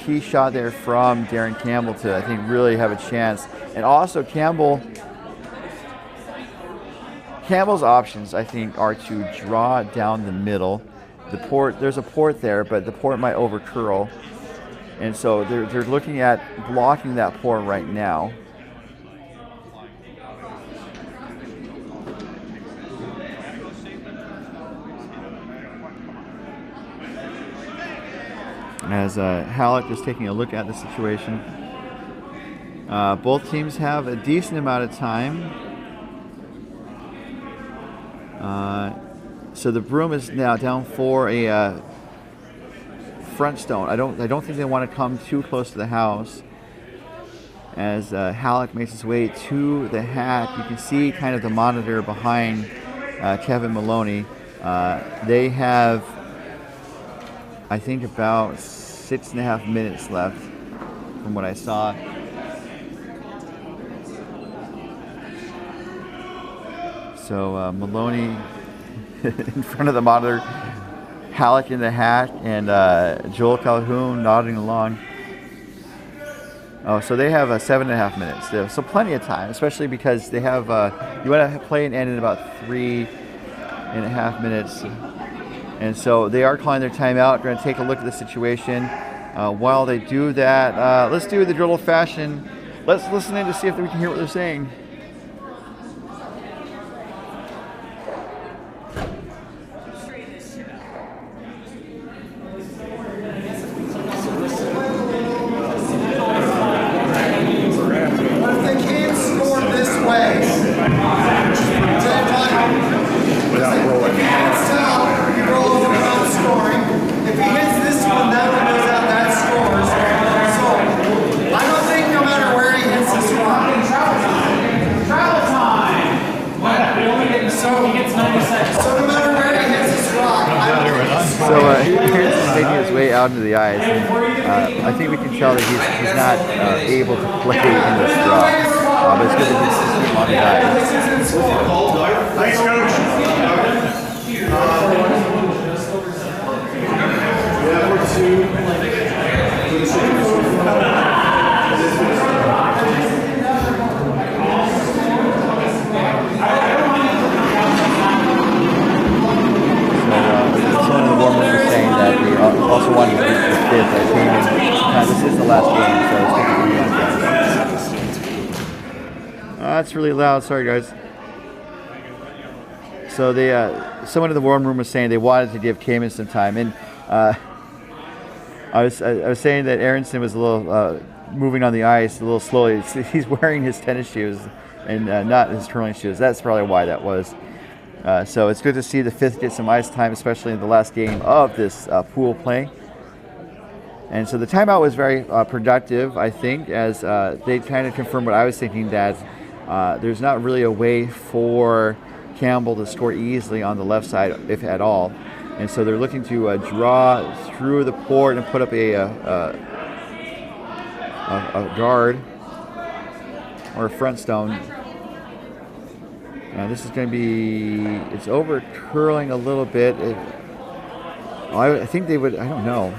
[SPEAKER 1] key shot there from Darren Campbell to, I think, really have a chance. And also Campbell's options, I think, are to draw down the middle. The port, there's a port there, but the port might over curl, and so they're looking at blocking that port right now. As Halleck is taking a look at the situation. Both teams have a decent amount of time. So the broom is now down for a front stone. I don't think they want to come too close to the house. As Halleck makes his way to the hack, you can see kind of the monitor behind Kevin Maloney. They have, I think, about 6.5 minutes left from what I saw. So Maloney in front of the monitor, Halleck in the hack, and Joel Calhoun nodding along. Oh, so they have 7.5 minutes. So plenty of time, especially because they have, you want to play an end in about 3.5 minutes. And so they are calling their timeout. We're going to take a look at the situation. While they do that, let's do the good old-fashioned. Let's listen in to see if we can hear what they're saying.
[SPEAKER 5] Without rolling. If he hits this one, that one goes
[SPEAKER 1] out into the ice. And, I think we can tell that he's not able to play in this draw. But it's good that he's him on the ice.
[SPEAKER 3] Thanks, Coach.
[SPEAKER 1] Someone in the warm room was saying that they also wanted to reach the fifth. I think this is the last game, so it's going to be that's really loud. Sorry, guys. So they, someone in the warm room was saying they wanted to give Cayman some time, and I was saying that Aronson was a little moving on the ice a little slowly. He's wearing his tennis shoes and not his curling shoes. That's probably why that was. So it's good to see the fifth get some ice time, especially in the last game of this pool play. And so the timeout was very productive, I think, as they kind of confirmed what I was thinking, that there's not really a way for Campbell to score easily on the left side, if at all. And so they're looking to draw through the port and put up a guard or a front stone. This is going to be, it's over curling a little bit. I think they would, I don't know.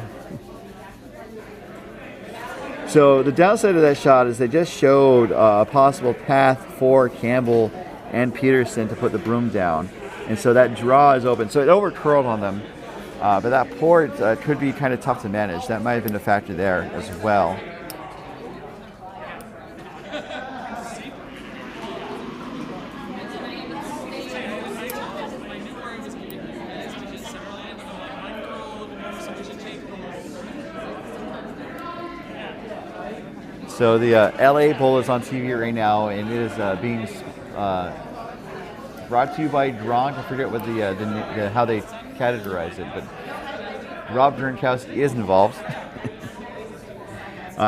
[SPEAKER 1] So the downside of that shot is they just showed a possible path for Campbell and Peterson to put the broom down. And so that draw is open. So it over curled on them. But that port could be kind of tough to manage. That might have been a factor there as well. So the LA Bowl is on TV right now, and it is being brought to you by Gronk. I forget what the how they categorize it, but Rob Gronkowski is involved.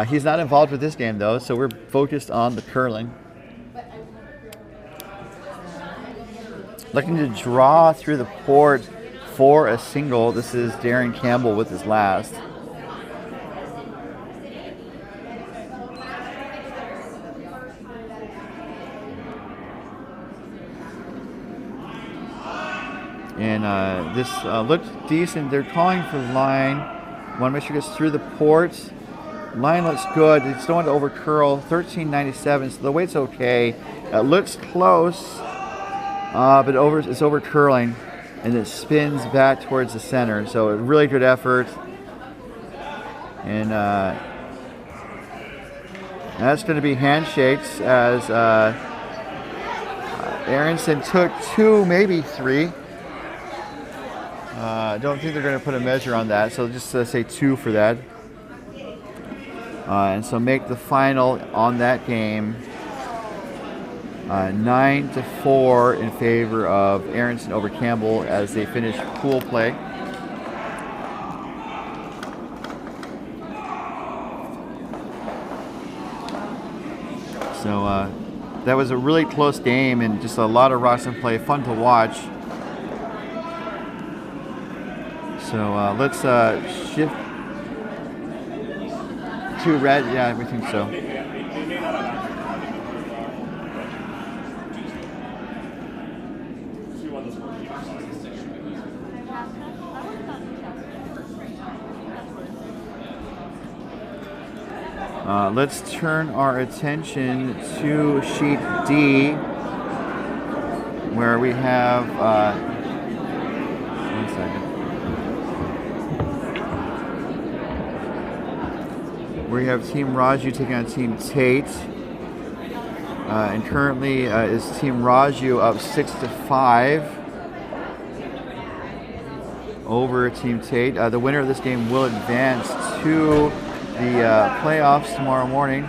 [SPEAKER 1] He's not involved with this game though, so we're focused on the curling. Looking to draw through the port for a single. This is Darren Campbell with his last. And this looked decent. They're calling for line. Want to make sure it gets through the port. Line looks good. It's going to over curl. 13.97. So the weight's okay. It looks close, but it's over curling, and it spins back towards the center. So a really good effort. And that's going to be handshakes as Aronson took 2, maybe 3. I don't think they're going to put a measure on that, so just say 2 for that. And so make the final on that game 9-4 in favor of Aronson over Campbell as they finish pool play. So that was a really close game and just a lot of Aronson play, fun to watch. So let's shift to red. Yeah, we think so. Let's turn our attention to sheet D, where we have, one second. We have Team Raju taking on Team Tate. And currently is Team Raju up 6-5 over Team Tate. The winner of this game will advance to the playoffs tomorrow morning.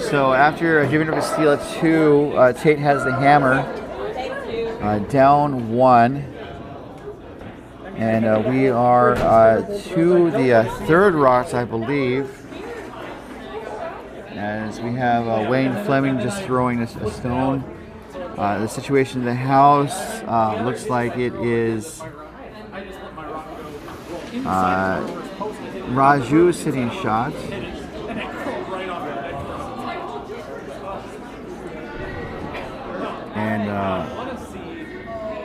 [SPEAKER 1] So after giving up a steal at 2, Tate has the hammer, down 1. And we are to the third rocks, I believe, as we have Wayne Fleming just throwing a stone. The situation in the house looks like it is Raju sitting shots. And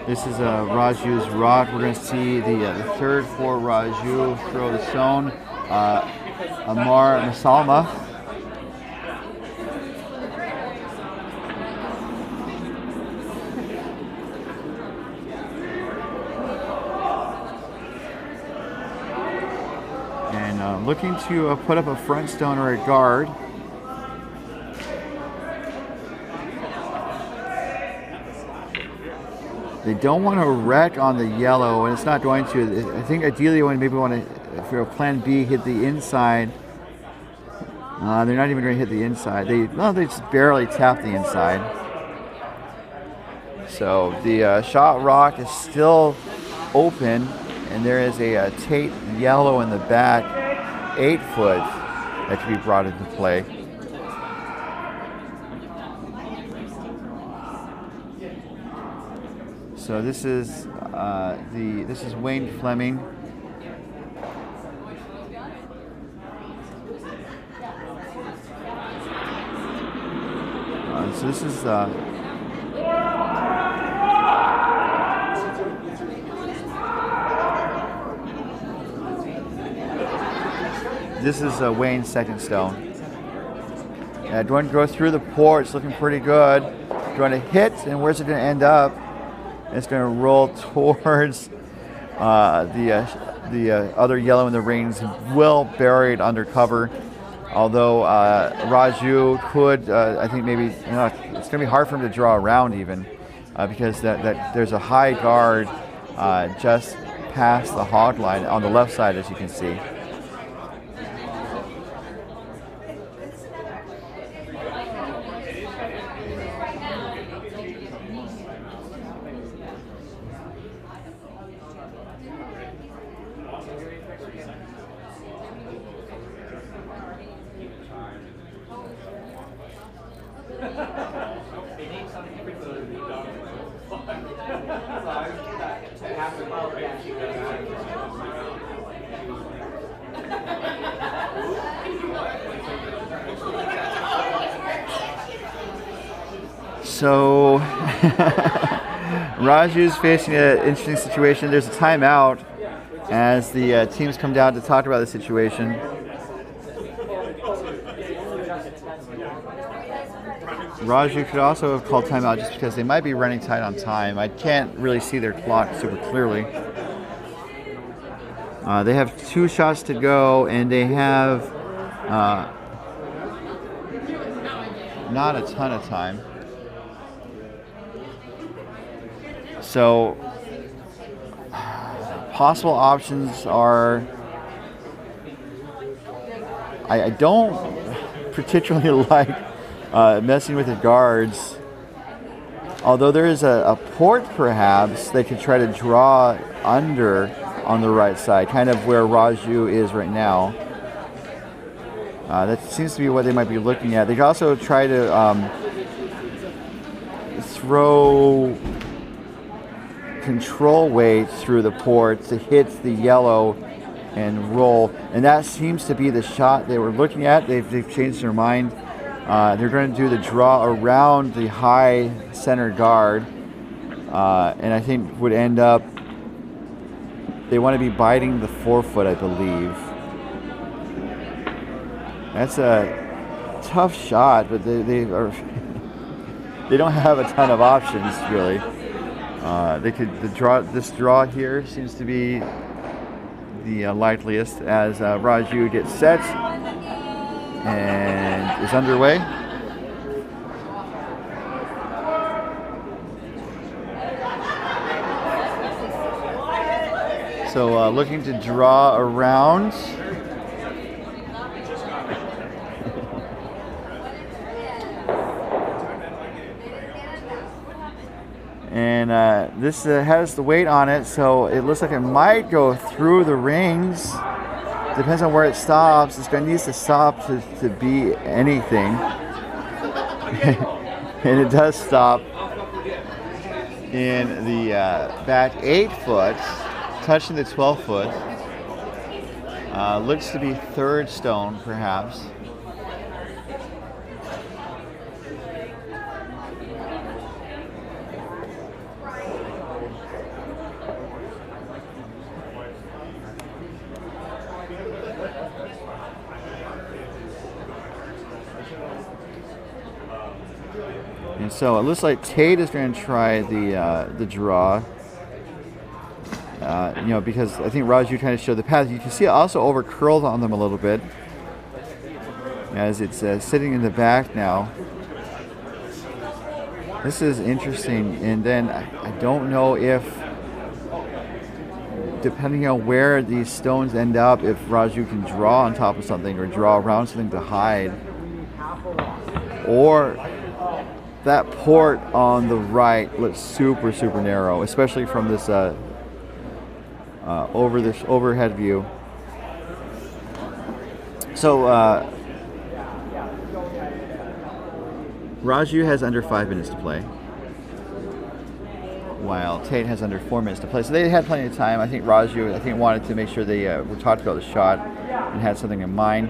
[SPEAKER 1] this is Raju's rock. We're going to see the third for Raju throw the stone. Amar Masalma. And looking to put up a front stone or a guard. They don't want to wreck on the yellow, and it's not going to. I think ideally you maybe want to, for a plan B, hit the inside. They're not even going to hit the inside. They just barely tap the inside. So the shot rock is still open, and there is a Tate yellow in the back, 8 foot, that could be brought into play. So this is Wayne Fleming. So this is Wayne's second stone. Going to go through the port. It's looking pretty good. Going to hit, and where's it going to end up? It's going to roll towards the other yellow in the rings, well buried under cover. Although Raju could, I think maybe, it's going to be hard for him to draw around even, because there's a high guard just past the hog line on the left side, as you can see. So Raju's facing an interesting situation. There's a timeout as the teams come down to talk about the situation. Raju could also have called timeout just because they might be running tight on time. I can't really see their clock super clearly. They have 2 shots to go, and they have not a ton of time. So possible options are, I don't particularly like messing with the guards. Although there is a port, perhaps they could try to draw under on the right side, kind of where Raju is right now. That seems to be what they might be looking at. They could also try to throw control weight through the port to hit the yellow and roll, and that seems to be the shot they were looking at. They've changed their mind. They're going to do the draw around the high center guard, and I think would end up, they want to be biting the 4 foot, I believe. That's a tough shot, but they are they don't have a ton of options really. This draw here seems to be the likeliest, as Raju gets set and is underway. So looking to draw around. This has the weight on it, so it looks like it might go through the rings. Depends on where it stops. It's going to need to stop to be anything. And it does stop in the back 8 foot, touching the 12 foot. Looks to be 3rd stone, perhaps. And so it looks like Tate is going to try the draw. You know, because I think Raju kind of showed the path. You can see it also over curled on them a little bit as it's sitting in the back now. This is interesting. And then I don't know if, depending on where these stones end up, if Raju can draw on top of something or draw around something to hide, or that port on the right looks super narrow, especially from this over this overhead view. So Raju has under 5 minutes to play, while Tate has under 4 minutes to play. So they had plenty of time. I think Raju wanted to make sure they were talked about the shot and had something in mind.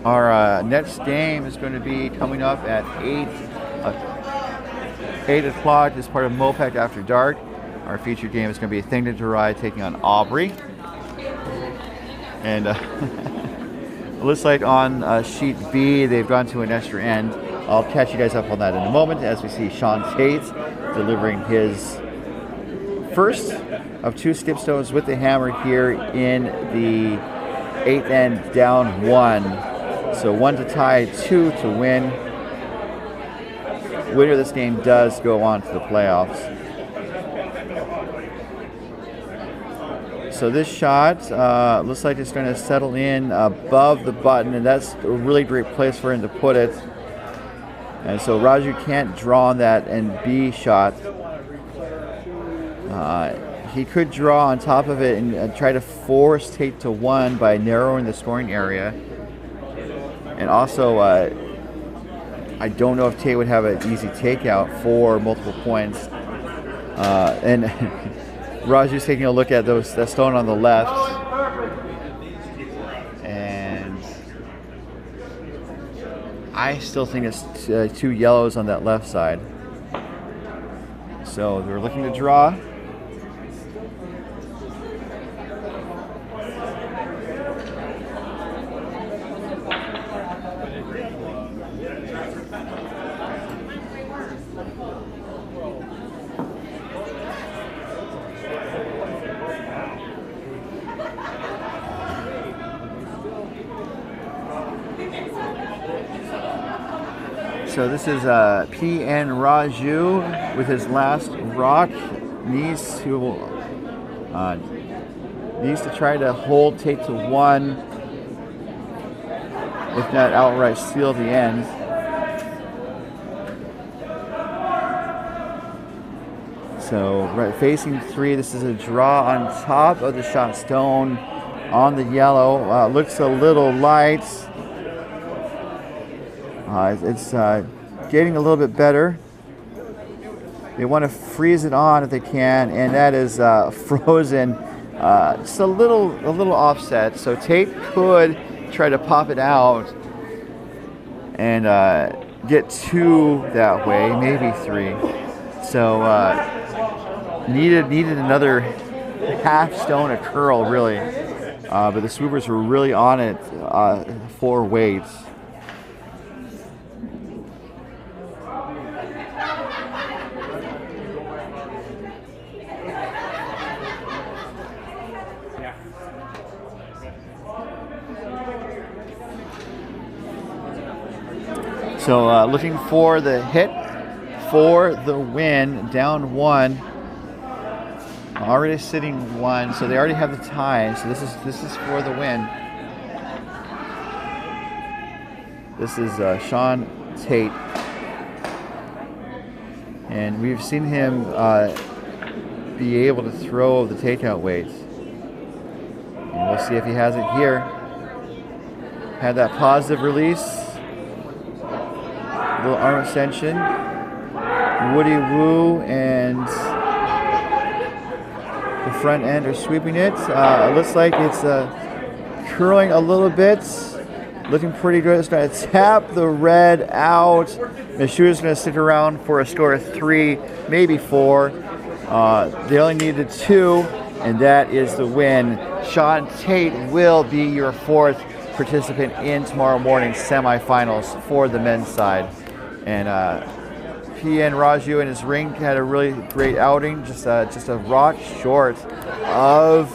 [SPEAKER 1] Our next game is going to be coming up at 8 o'clock as part of MoPac After Dark. Our featured game is going to be A Thing to Derive taking on Aubrey. And it looks like on sheet B they've gone to an extra end. I'll catch you guys up on that in a moment as we see Sean Tate delivering his first of 2 skipstones with the hammer here in the 8th end, down 1. So 1 to tie, 2 to win. Winner of this game does go on to the playoffs. So this shot looks like it's going to settle in above the button, and that's a really great place for him to put it. And so Raju can't draw on that and B shot. He could draw on top of it and try to force Tate to 1 by narrowing the scoring area. And also, I don't know if Tate would have an easy takeout for multiple points. And Raju's taking a look at that stone on the left. And I still think it's 2 yellows on that left side. So they're looking to draw. So this is P.N. Raju with his last rock. Needs to try to hold Tate to 1, if not outright steal the end. So right facing 3, this is a draw on top of the shot stone on the yellow. Looks a little light. It's getting a little bit better. They want to freeze it on if they can, and that is frozen. Just a little offset. So Tate could try to pop it out and get 2 that way, maybe 3. So needed another half stone of curl really, but the swoopers were really on it for weights. So looking for the hit for the win, down 1. Already sitting 1, so they already have the tie. So this is for the win. This is Sean Tate And we've seen him be able to throw the takeout weight. And we'll see if he has it here. Had that positive release. Little arm extension. Woody Woo and the front end are sweeping it. It looks like it's curling a little bit. Looking pretty good. It's going to tap the red out. The shooter's going to stick around for a score of 3, maybe 4. They only needed 2, and that is the win. Sean Tate will be your 4th participant in tomorrow morning's semifinals for the men's side. And PN Raju in his ring had a really great outing, just a rock short of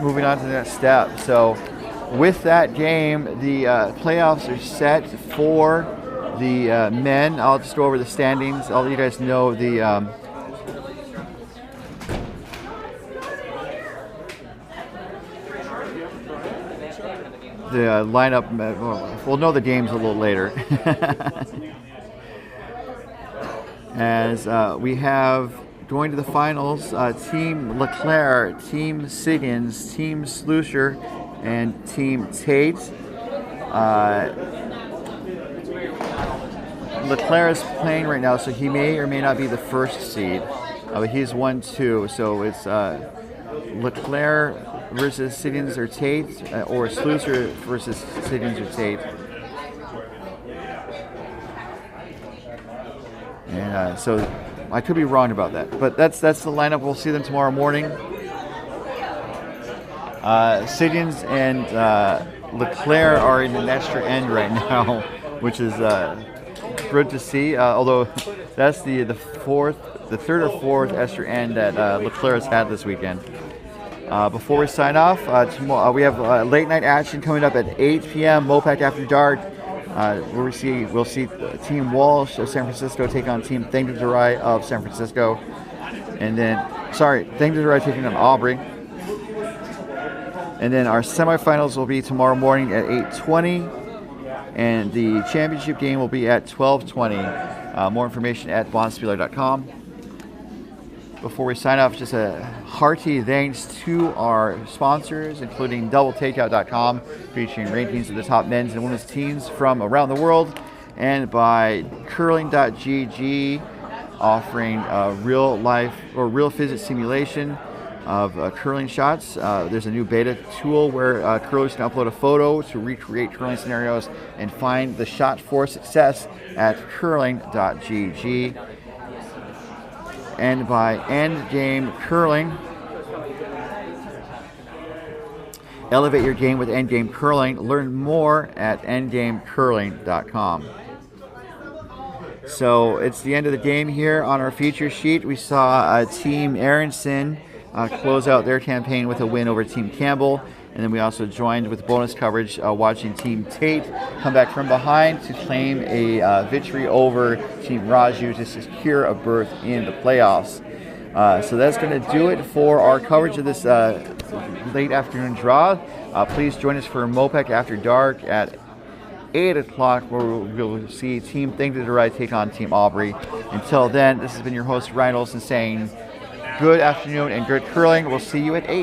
[SPEAKER 1] moving on to the next step. So with that game, the playoffs are set for the men. I'll just go over the standings. I'll let you guys know the lineup. We'll know the games a little later. As we have going to the finals, Team LeClaire, Team Siggins, Team Slusher, and Team Tate. LeClaire is playing right now, so he may or may not be the first seed. But he's 1-2, so it's LeClaire versus Siggins or Tate, or Slusher versus Siggins or Tate. And so I could be wrong about that, but that's the lineup. We'll see them tomorrow morning. Siggins and LeClaire are in an extra end right now, which is good to see. Although that's the third or fourth extra end that LeClaire has had this weekend. Before we sign off, tomorrow, we have late night action coming up at 8 p.m. MoPac After Dark. We'll see Team Walsh of San Francisco take on Team Thing to Durai of San Francisco, and then Thing to Durai taking on Aubrey. And then our semifinals will be tomorrow morning at 8:20, and the championship game will be at 12:20. More information at bondspieler.com. Before we sign off, just a hearty thanks to our sponsors, including DoubleTakeout.com, featuring rankings of the top men's and women's teams from around the world, and by Curling.gg, offering real physics simulation of curling shots. There's a new beta tool where curlers can upload a photo to recreate curling scenarios and find the shot for success at Curling.gg. And by Endgame Curling. Elevate your game with Endgame Curling. Learn more at endgamecurling.com. So it's the end of the game here on our feature sheet. We saw Team Aronson close out their campaign with a win over Team Campbell. And then we also joined with bonus coverage watching Team Tate come back from behind to claim a victory over Team Raju to secure a berth in the playoffs. So that's going to do it for our coverage of this late afternoon draw. Please join us for MoPac After Dark at 8 o'clock, where we'll see Team Thing to Durai take on Team Aubrey. Until then, this has been your host, Ryan Olson, saying good afternoon and good curling. We'll see you at 8.